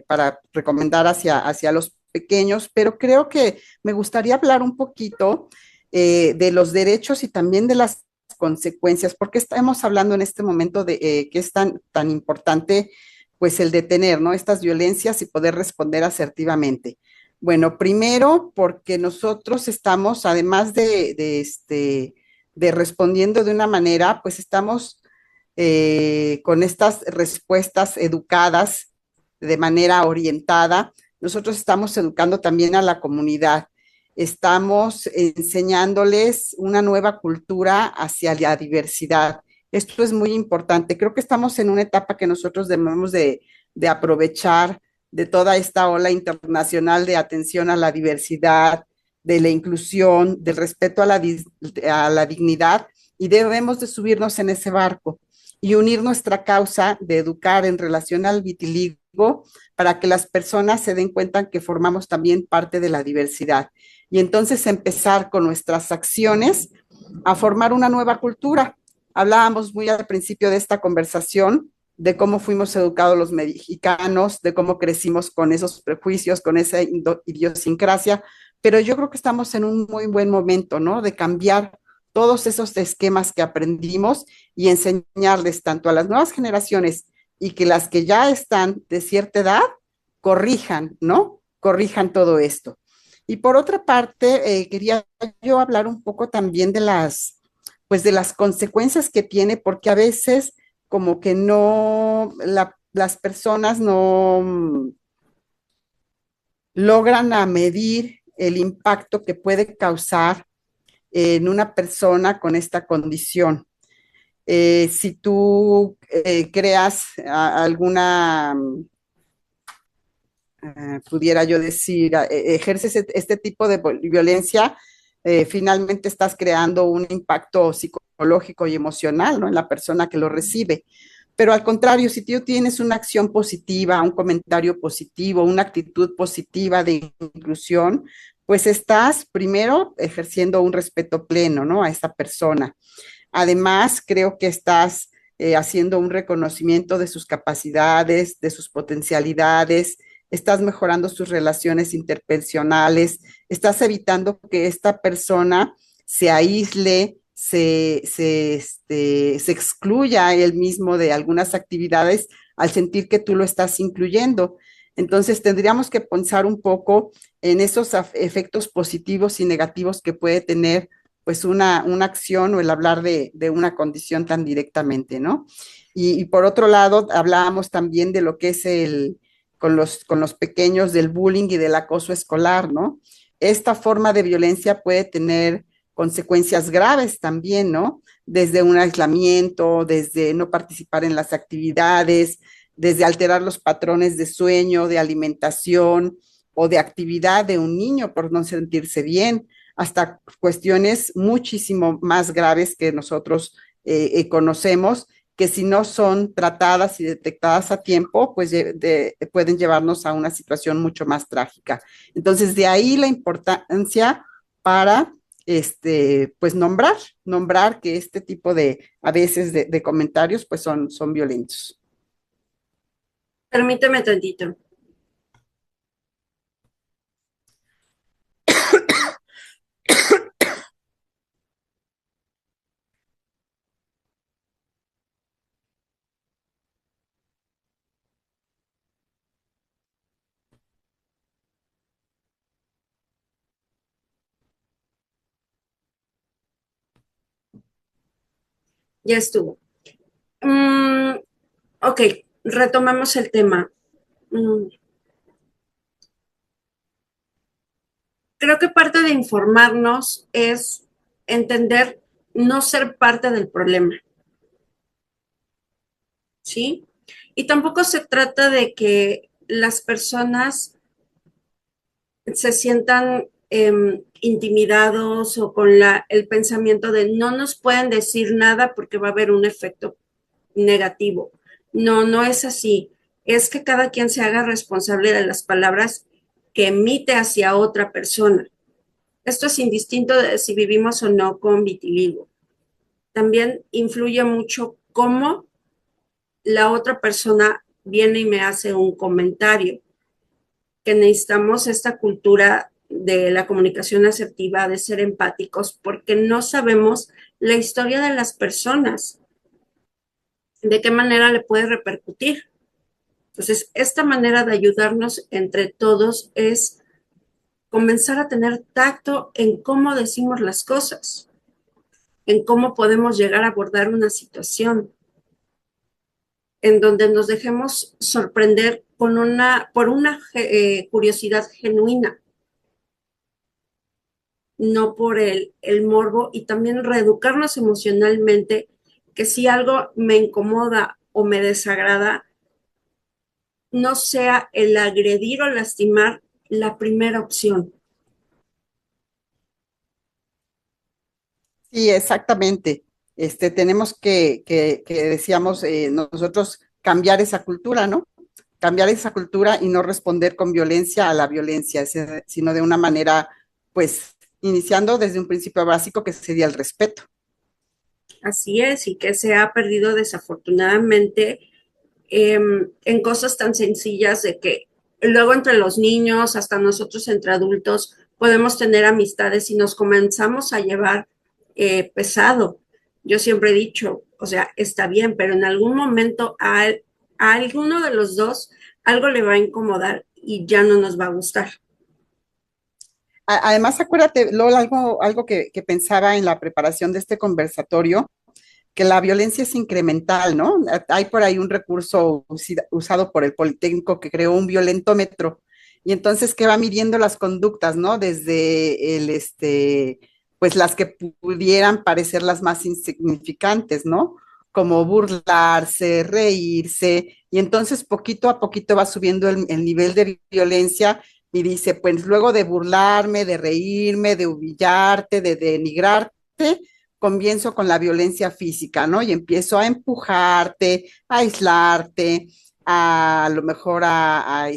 para recomendar hacia los pequeños, pero creo que me gustaría hablar un poquito de los derechos y también de las consecuencias, porque estamos hablando en este momento de que es tan importante pues el detener, ¿no? Estas violencias y poder responder asertivamente. Bueno, primero porque nosotros estamos, además de respondiendo de una manera, pues estamos con estas respuestas educadas de manera orientada. Nosotros estamos educando también a la comunidad. Estamos enseñándoles una nueva cultura hacia la diversidad. Esto es muy importante. Creo que estamos en una etapa que nosotros debemos de aprovechar de toda esta ola internacional de atención a la diversidad, de la inclusión, del respeto a la dignidad y debemos de subirnos en ese barco y unir nuestra causa de educar en relación al vitiligo para que las personas se den cuenta que formamos también parte de la diversidad. Y entonces empezar con nuestras acciones a formar una nueva cultura. Hablábamos muy al principio de esta conversación de cómo fuimos educados los mexicanos, de cómo crecimos con esos prejuicios, con esa idiosincrasia, pero yo creo que estamos en un muy buen momento, ¿no? De cambiar todos esos esquemas que aprendimos y enseñarles tanto a las nuevas generaciones y que las que ya están de cierta edad corrijan, ¿no? Corrijan todo esto. Y por otra parte, quería yo hablar un poco también pues de las consecuencias que tiene, porque a veces como que las personas no logran a medir el impacto que puede causar en una persona con esta condición. Si tú creas alguna, pudiera yo decir, ejerces este tipo de violencia, finalmente estás creando un impacto psicológico y emocional, ¿no? En la persona que lo recibe. Pero al contrario, si tú tienes una acción positiva, un comentario positivo, una actitud positiva de inclusión, pues estás primero ejerciendo un respeto pleno, ¿no? A esa persona. Además, creo que estás haciendo un reconocimiento de sus capacidades, de sus potencialidades, estás mejorando sus relaciones interpersonales, estás evitando que esta persona se aísle, se excluya a él mismo de algunas actividades al sentir que tú lo estás incluyendo. Entonces, tendríamos que pensar un poco en esos efectos positivos y negativos que puede tener pues una acción o el hablar de una condición tan directamente, ¿no? Y por otro lado, hablábamos también de lo que es con los pequeños del bullying y del acoso escolar, ¿no? Esta forma de violencia puede tener consecuencias graves también, ¿no? Desde un aislamiento, desde no participar en las actividades, desde alterar los patrones de sueño, de alimentación o de actividad de un niño por no sentirse bien, hasta cuestiones muchísimo más graves que nosotros conocemos, que si no son tratadas y detectadas a tiempo, pues pueden llevarnos a una situación mucho más trágica. Entonces, de ahí la importancia para pues nombrar que este tipo a veces de comentarios, pues son violentos. Permíteme tantito. Ya estuvo. Mm, ok, retomamos el tema. Mm, creo que parte de informarnos es entender no ser parte del problema, ¿sí? Y tampoco se trata de que las personas se sientan intimidados o con el pensamiento de no nos pueden decir nada porque va a haber un efecto negativo. No, no es así. Es que cada quien se haga responsable de las palabras que emite hacia otra persona. Esto es indistinto de si vivimos o no con vitiligo. También influye mucho cómo la otra persona viene y me hace un comentario, que necesitamos esta cultura de la comunicación asertiva, de ser empáticos, porque no sabemos la historia de las personas, de qué manera le puede repercutir. Entonces, esta manera de ayudarnos entre todos es comenzar a tener tacto en cómo decimos las cosas, en cómo podemos llegar a abordar una situación, en donde nos dejemos sorprender por una curiosidad genuina, no por el morbo, y también reeducarnos emocionalmente, que si algo me incomoda o me desagrada, no sea el agredir o lastimar la primera opción. Sí, exactamente. Tenemos que decíamos, nosotros cambiar esa cultura, ¿no? Cambiar esa cultura y no responder con violencia a la violencia, sino de una manera, pues, iniciando desde un principio básico que sería el respeto. Así es, y que se ha perdido desafortunadamente en cosas tan sencillas de que luego entre los niños, hasta nosotros entre adultos, podemos tener amistades y nos comenzamos a llevar pesado. Yo siempre he dicho, o sea, está bien, pero en algún momento a alguno de los dos algo le va a incomodar y ya no nos va a gustar. Además, acuérdate, Lola, algo que pensaba en la preparación de este conversatorio, que la violencia es incremental, ¿no? Hay por ahí un recurso usado por el Politécnico que creó un violentómetro y entonces que va midiendo las conductas, ¿no? Desde pues las que pudieran parecer las más insignificantes, ¿no? Como burlarse, reírse, y entonces poquito a poquito va subiendo el nivel de violencia y dice, pues luego de burlarme, de reírme, de humillarte, de denigrarte, comienzo con la violencia física, ¿no? Y empiezo a empujarte, a aislarte, a lo mejor a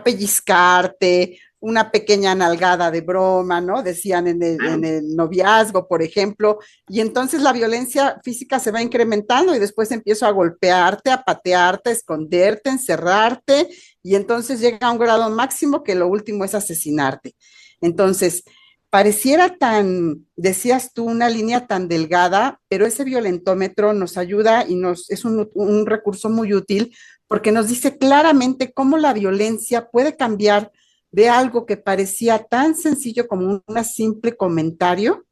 pellizcarte una pequeña nalgada de broma, ¿no? Decían en el noviazgo, por ejemplo, y entonces la violencia física se va incrementando y después empiezo a golpearte, a patearte, a esconderte, a encerrarte, y entonces llega a un grado máximo que lo último es asesinarte. Entonces, pareciera tan, decías tú, una línea tan delgada, pero ese violentómetro nos ayuda y es un recurso muy útil porque nos dice claramente cómo la violencia puede cambiar de algo que parecía tan sencillo como un simple comentario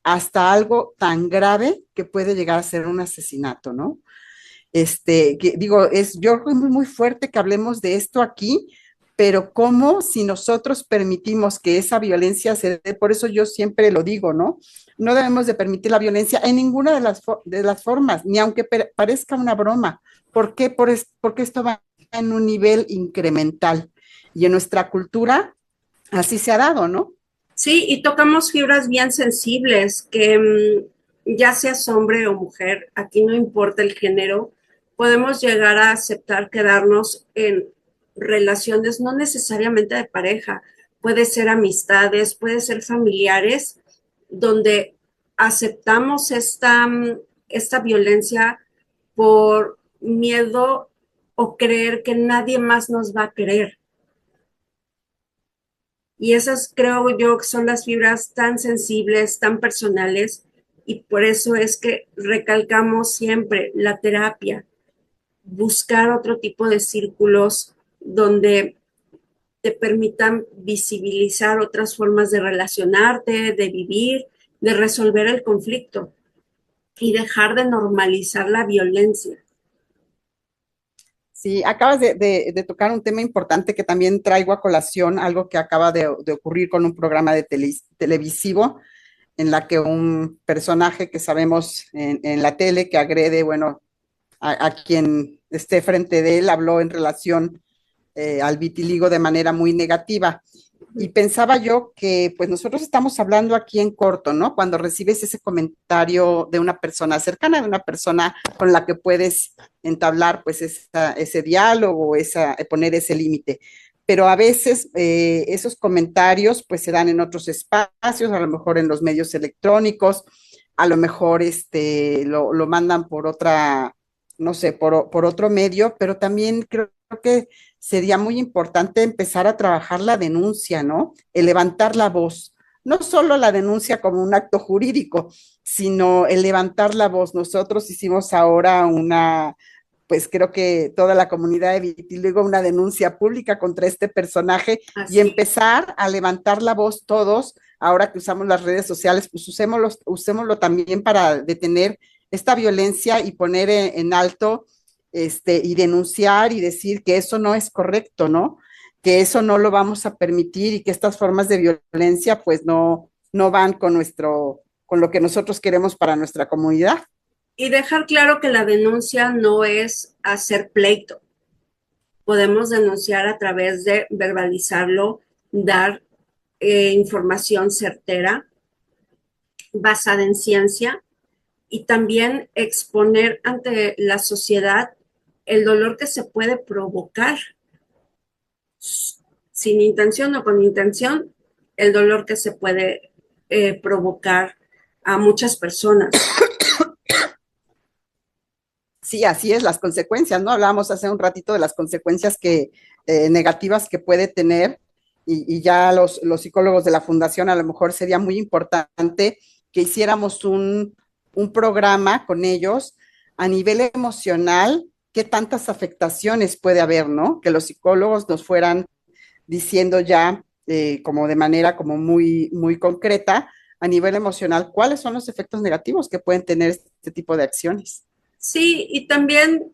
hasta algo tan grave que puede llegar a ser un asesinato, ¿no? Digo, yo creo que es muy fuerte que hablemos de esto aquí, pero cómo si nosotros permitimos que esa violencia se dé, por eso yo siempre lo digo, ¿no? No debemos de permitir la violencia en ninguna de las formas, ni aunque parezca una broma. ¿Por qué? Porque esto va en un nivel incremental. Y en nuestra cultura así se ha dado, ¿no? Sí, y tocamos fibras bien sensibles que ya seas hombre o mujer, aquí no importa el género, podemos llegar a aceptar quedarnos en relaciones no necesariamente de pareja, puede ser amistades, puede ser familiares, donde aceptamos esta violencia por miedo o creer que nadie más nos va a querer. Y esas creo yo que son las fibras tan sensibles, tan personales, y por eso es que recalcamos siempre la terapia, buscar otro tipo de círculos donde te permitan visibilizar otras formas de relacionarte, de vivir, de resolver el conflicto y dejar de normalizar la violencia. Sí, acabas de tocar un tema importante que también traigo a colación, algo que acaba de ocurrir con un programa de televisivo en la que un personaje que sabemos en la tele que agrede, bueno, a quien esté frente de él, habló en relación al vitiligo de manera muy negativa. Y pensaba yo que pues nosotros estamos hablando aquí en corto, ¿no? Cuando recibes ese comentario de una persona cercana, de una persona con la que puedes entablar pues ese diálogo, poner ese límite. Pero a veces esos comentarios pues se dan en otros espacios, a lo mejor en los medios electrónicos, a lo mejor lo mandan por otra, no sé, por otro medio, pero también creo que sería muy importante empezar a trabajar la denuncia, ¿no? El levantar la voz. No solo la denuncia como un acto jurídico, sino el levantar la voz. Nosotros hicimos ahora pues creo que toda la comunidad de vitiligo, una denuncia pública contra este personaje y empezar a levantar la voz todos, ahora que usamos las redes sociales, pues usémoslo también para detener esta violencia y poner en alto y denunciar y decir que eso no es correcto, ¿no? Que eso no lo vamos a permitir y que estas formas de violencia pues no van con lo que nosotros queremos para nuestra comunidad. Y dejar claro que la denuncia no es hacer pleito. Podemos denunciar a través de verbalizarlo, dar información certera, basada en ciencia, y también exponer ante la sociedad el dolor que se puede provocar sin intención o con intención, el dolor que se puede provocar a muchas personas. Sí, así es, las consecuencias, ¿no? Hablábamos hace un ratito de las consecuencias negativas que puede tener y ya los psicólogos de la fundación a lo mejor sería muy importante que hiciéramos un programa con ellos a nivel emocional, qué tantas afectaciones puede haber, ¿no? Que los psicólogos nos fueran diciendo ya como de manera como muy concreta a nivel emocional cuáles son los efectos negativos que pueden tener este tipo de acciones. Sí, y también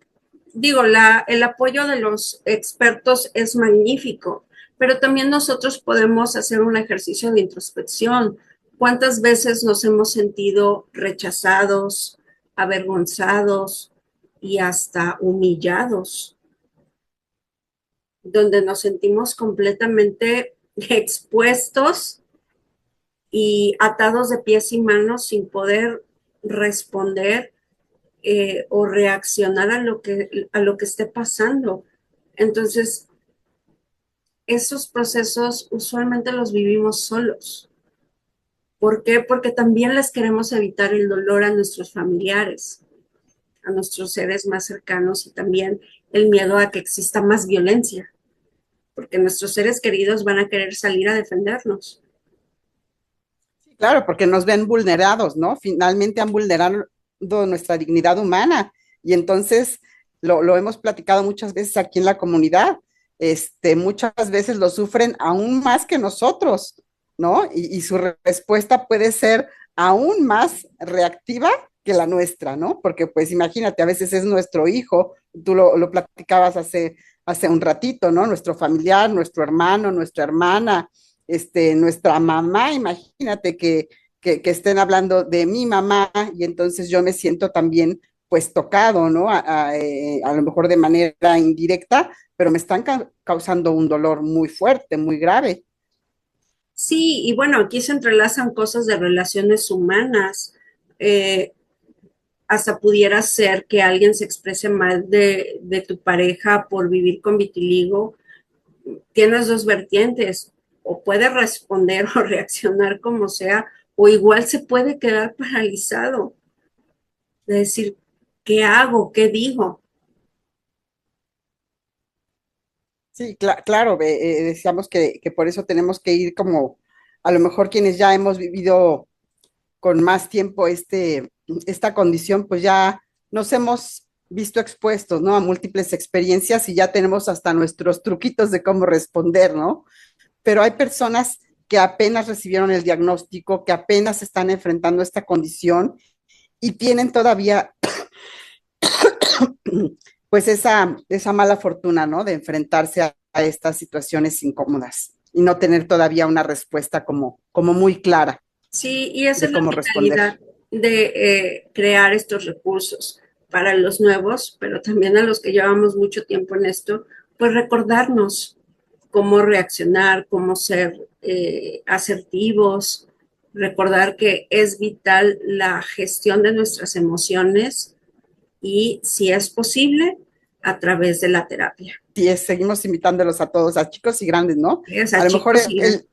digo, el apoyo de los expertos es magnífico, pero también nosotros podemos hacer un ejercicio de introspección. ¿Cuántas veces nos hemos sentido rechazados, avergonzados y hasta humillados, donde nos sentimos completamente expuestos y atados de pies y manos sin poder responder o reaccionar a lo que esté pasando? Entonces, esos procesos usualmente los vivimos solos. ¿Por qué? Porque también les queremos evitar el dolor a nuestros familiares, a nuestros seres más cercanos y también el miedo a que exista más violencia, porque nuestros seres queridos van a querer salir a defendernos. Claro, porque nos ven vulnerados, ¿no? Finalmente han vulnerado nuestra dignidad humana y entonces lo hemos platicado muchas veces aquí en la comunidad. Muchas veces lo sufren aún más que nosotros, ¿no? Y su respuesta puede ser aún más reactiva que la nuestra, ¿no? Porque pues imagínate, a veces es nuestro hijo, tú lo platicabas hace un ratito, ¿no? Nuestro familiar, nuestro hermano, nuestra hermana, nuestra mamá, imagínate que estén hablando de mi mamá y entonces yo me siento también pues tocado, ¿no? A lo mejor de manera indirecta, pero me están causando un dolor muy fuerte, muy grave. Sí, y bueno, aquí se entrelazan cosas de relaciones humanas. Eh, Hasta pudiera ser que alguien se exprese mal de tu pareja por vivir con vitiligo. Tienes dos vertientes, o puede responder o reaccionar como sea, o igual se puede quedar paralizado, de decir, ¿qué hago? ¿Qué digo? Sí, claro, decíamos que por eso tenemos que ir como, a lo mejor quienes ya hemos vivido con más tiempo esta condición, pues ya nos hemos visto expuestos, ¿no? A múltiples experiencias y ya tenemos hasta nuestros truquitos de cómo responder, ¿no? Pero hay personas que apenas recibieron el diagnóstico, que apenas están enfrentando esta condición y tienen todavía pues esa mala fortuna, ¿no? De enfrentarse a estas situaciones incómodas y no tener todavía una respuesta como muy clara Sí, y esa de es la cómo responder. finalidad de crear estos recursos para los nuevos, pero también a los que llevamos mucho tiempo en esto, pues recordarnos cómo reaccionar, cómo ser asertivos, recordar que es vital la gestión de nuestras emociones y, si es posible, a través de la terapia. Sí, seguimos invitándolos a todos, a chicos y grandes, ¿no? Es A a lo mejor chicos y grandes.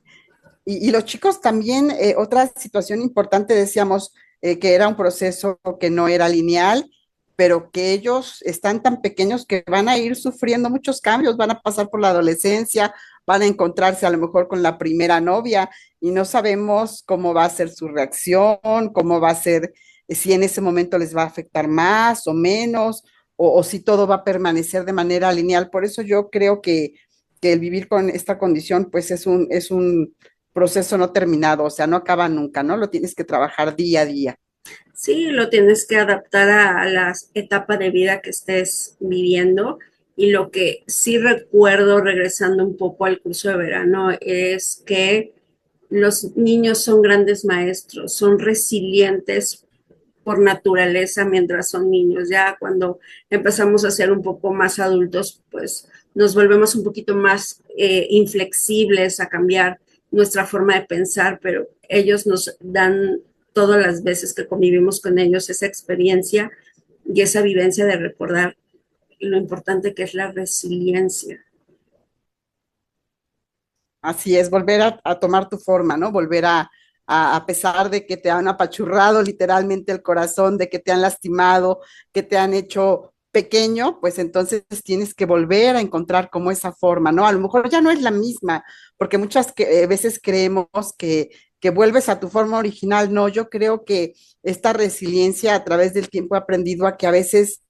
y los chicos también, otra situación importante, decíamos que era un proceso que no era lineal, pero que ellos están tan pequeños que van a ir sufriendo muchos cambios, van a pasar por la adolescencia, van a encontrarse a lo mejor con la primera novia y no sabemos cómo va a ser su reacción, cómo va a ser, si en ese momento les va a afectar más o menos, o si todo va a permanecer de manera lineal. Por eso yo creo que el vivir con esta condición, pues es un proceso no terminado, o sea, no acaba nunca, ¿no? Lo tienes que trabajar día a día. Sí, lo tienes que adaptar a la etapa de vida que estés viviendo. Y lo que sí recuerdo, regresando un poco al curso de verano, es que los niños son grandes maestros, son resilientes por naturaleza mientras son niños. Ya cuando empezamos a ser un poco más adultos, pues nos volvemos un poquito más inflexibles a cambiar nuestra forma de pensar, pero ellos nos dan todas las veces que convivimos con ellos esa experiencia y esa vivencia de recordar lo importante que es la resiliencia. Así es, volver a tomar tu forma, ¿no? Volver a pesar de que te han apachurrado literalmente el corazón, de que te han lastimado, que te han hecho pequeño, pues entonces tienes que volver a encontrar como esa forma, ¿no? A lo mejor ya no es la misma, porque muchas veces creemos que vuelves a tu forma original, no, yo creo que esta resiliencia a través del tiempo he aprendido a que a veces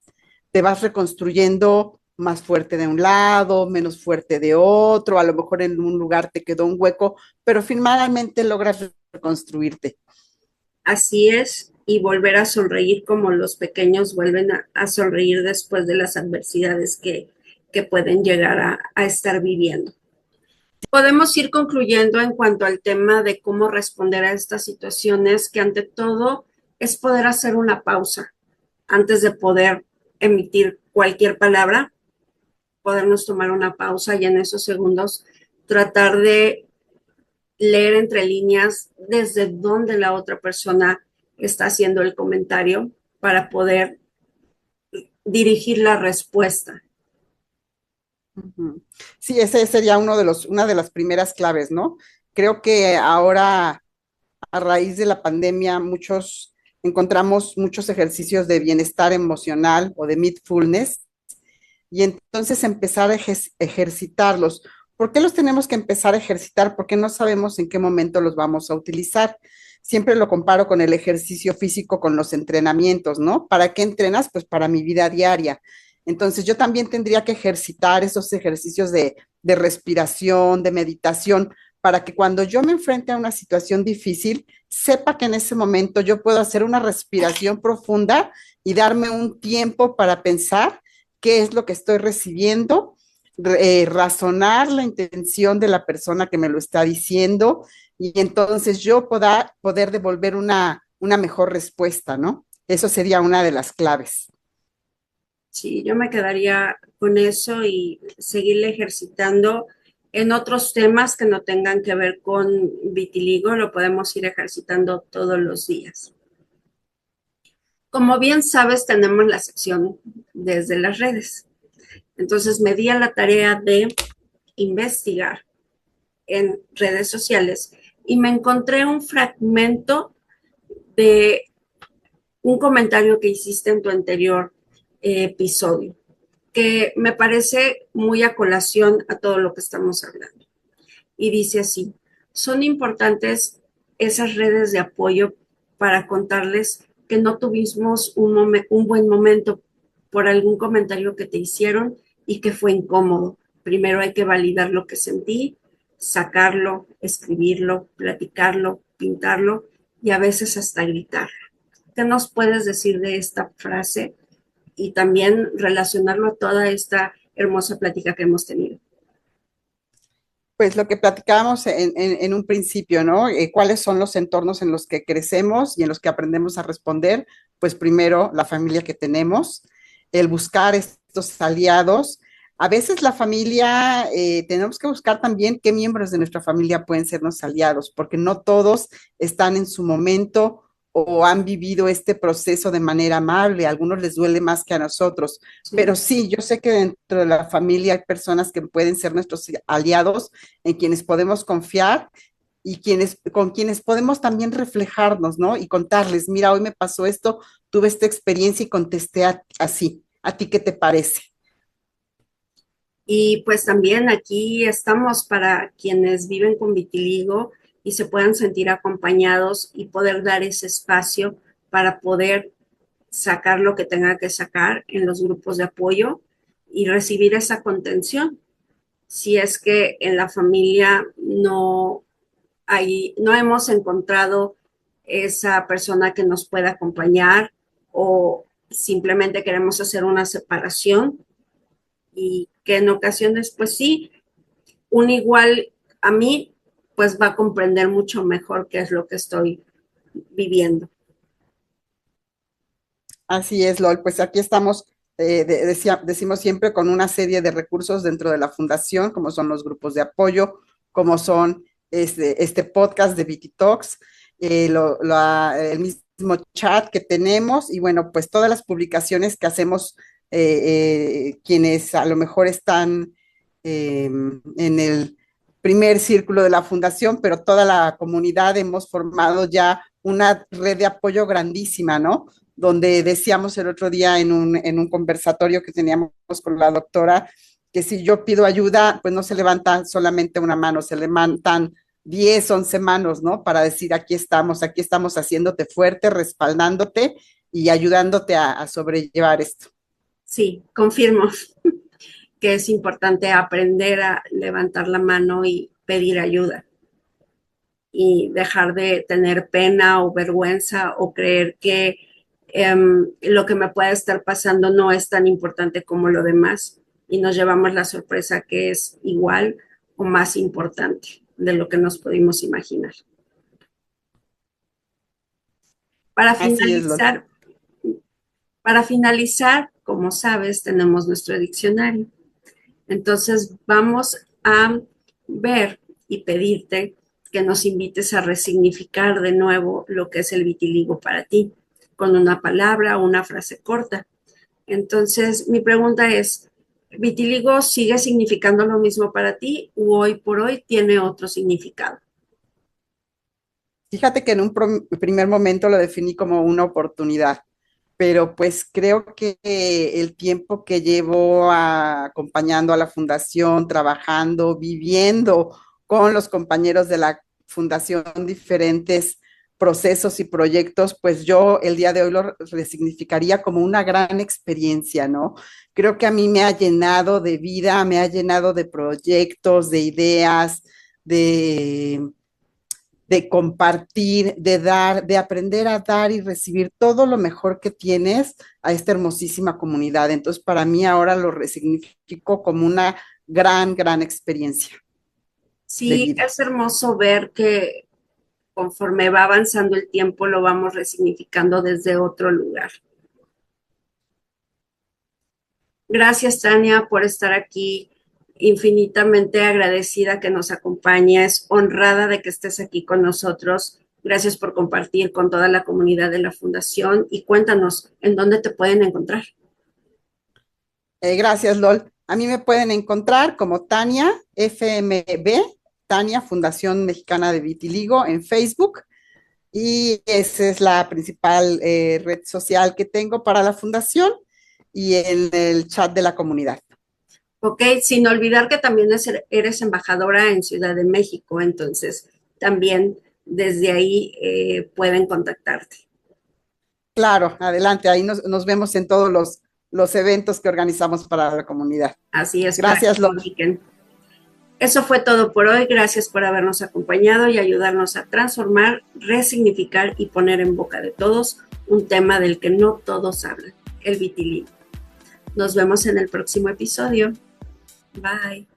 te vas reconstruyendo más fuerte de un lado, menos fuerte de otro, a lo mejor en un lugar te quedó un hueco, pero finalmente logras reconstruirte. Así es, y volver a sonreír como los pequeños vuelven a sonreír después de las adversidades que pueden llegar a estar viviendo. Podemos ir concluyendo en cuanto al tema de cómo responder a estas situaciones, que ante todo es poder hacer una pausa antes de poder emitir cualquier palabra, podernos tomar una pausa y en esos segundos tratar de leer entre líneas desde dónde la otra persona está haciendo el comentario para poder dirigir la respuesta. Ujú. Sí, ese sería una de las primeras claves, ¿no? Creo que ahora, a raíz de la pandemia, encontramos muchos ejercicios de bienestar emocional o de mindfulness y entonces empezar a ejercitarlos. ¿Por qué los tenemos que empezar a ejercitar? Porque no sabemos en qué momento los vamos a utilizar. Siempre lo comparo con el ejercicio físico, con los entrenamientos, ¿no? ¿Para qué entrenas? Pues para mi vida diaria. Entonces yo también tendría que ejercitar esos ejercicios de respiración, de meditación, para que cuando yo me enfrente a una situación difícil, sepa que en ese momento yo puedo hacer una respiración profunda y darme un tiempo para pensar qué es lo que estoy recibiendo, razonar la intención de la persona que me lo está diciendo y entonces yo poder devolver una mejor respuesta, ¿no? Eso sería una de las claves. Sí, yo me quedaría con eso y seguirle ejercitando en otros temas que no tengan que ver con vitiligo, lo podemos ir ejercitando todos los días. Como bien sabes, tenemos la sección desde las redes. Entonces me di a la tarea de investigar en redes sociales y me encontré un fragmento de un comentario que hiciste en tu anterior episodio, que me parece muy a colación a todo lo que estamos hablando. Y dice así, son importantes esas redes de apoyo para contarles que no tuvimos un buen momento por algún comentario que te hicieron y que fue incómodo. Primero hay que validar lo que sentí, sacarlo, escribirlo, platicarlo, pintarlo y a veces hasta gritar. ¿Qué nos puedes decir de esta frase y también relacionarlo a toda esta hermosa plática que hemos tenido? Pues lo que platicábamos en un principio, ¿no? ¿Cuáles son los entornos en los que crecemos y en los que aprendemos a responder? Pues primero, la familia que tenemos, el buscar estos aliados. A veces la familia, tenemos que buscar también qué miembros de nuestra familia pueden sernos aliados, porque no todos están en su momento o han vivido este proceso de manera amable. A algunos les duele más que a nosotros, Sí. pero sí, yo sé que dentro de la familia hay personas que pueden ser nuestros aliados en quienes podemos confiar y con quienes podemos también reflejarnos, ¿no? Y contarles, mira, hoy me pasó esto, tuve esta experiencia y contesté así. ¿A ti qué te parece? Y pues también aquí estamos para quienes viven con vitiligo y se puedan sentir acompañados y poder dar ese espacio para poder sacar lo que tenga que sacar en los grupos de apoyo y recibir esa contención. Si es que en la familia no hemos encontrado esa persona que nos pueda acompañar o simplemente queremos hacer una separación y que en ocasiones, pues sí, un igual a mí, pues va a comprender mucho mejor qué es lo que estoy viviendo. Así es, Lol. Pues aquí estamos, decimos siempre, con una serie de recursos dentro de la fundación, como son los grupos de apoyo, como son este podcast de Viti Talks, el mismo chat que tenemos y bueno, pues todas las publicaciones que hacemos quienes a lo mejor están en el primer círculo de la fundación, pero toda la comunidad hemos formado ya una red de apoyo grandísima, ¿no? Donde decíamos el otro día en un conversatorio que teníamos con la doctora, que si yo pido ayuda, pues no se levanta solamente una mano, se levantan 10, 11 manos, ¿no? Para decir, aquí estamos haciéndote fuerte, respaldándote y ayudándote a sobrellevar esto. Sí, confirmo que es importante aprender a levantar la mano y pedir ayuda y dejar de tener pena o vergüenza o creer que lo que me puede estar pasando no es tan importante como lo demás y nos llevamos la sorpresa que es igual o más importante de lo que nos pudimos imaginar. Para Así es, Lord. finalizar, para finalizar, como sabes, tenemos nuestro diccionario. Entonces vamos a ver y pedirte que nos invites a resignificar de nuevo lo que es el vitiligo para ti, con una palabra o una frase corta. Entonces, mi pregunta es, ¿Vitiligo sigue significando lo mismo para ti o hoy por hoy tiene otro significado? Fíjate que en un primer momento lo definí como una oportunidad, pero pues creo que el tiempo que llevo acompañando a la fundación, trabajando, viviendo con los compañeros de la fundación diferentes procesos y proyectos, pues yo el día de hoy lo resignificaría como una gran experiencia, ¿no? Creo que a mí me ha llenado de vida, me ha llenado de proyectos, de ideas, de de compartir, de dar, de aprender a dar y recibir todo lo mejor que tienes a esta hermosísima comunidad. Entonces, para mí ahora lo resignifico como una gran, gran experiencia de Sí, vida. es hermoso ver que conforme va avanzando el tiempo lo vamos resignificando desde otro lugar. Gracias, Tania, por estar aquí. Infinitamente agradecida que nos acompañes, honrada de que estés aquí con nosotros. Gracias por compartir con toda la comunidad de la Fundación y cuéntanos en dónde te pueden encontrar. Gracias, LOL. A mí me pueden encontrar como Tania FMB, Tania Fundación Mexicana de Vitiligo en Facebook. Y esa es la principal red social que tengo para la fundación y en el chat de la comunidad. Ok, sin olvidar que también eres embajadora en Ciudad de México, entonces también desde ahí pueden contactarte. Claro, adelante, ahí nos vemos en todos los eventos que organizamos para la comunidad. Así es, para que Gracias, se Lol. ubiquen. Eso fue todo por hoy. Gracias por habernos acompañado y ayudarnos a transformar, resignificar y poner en boca de todos un tema del que no todos hablan, el vitiligo. Nos vemos en el próximo episodio. Bye.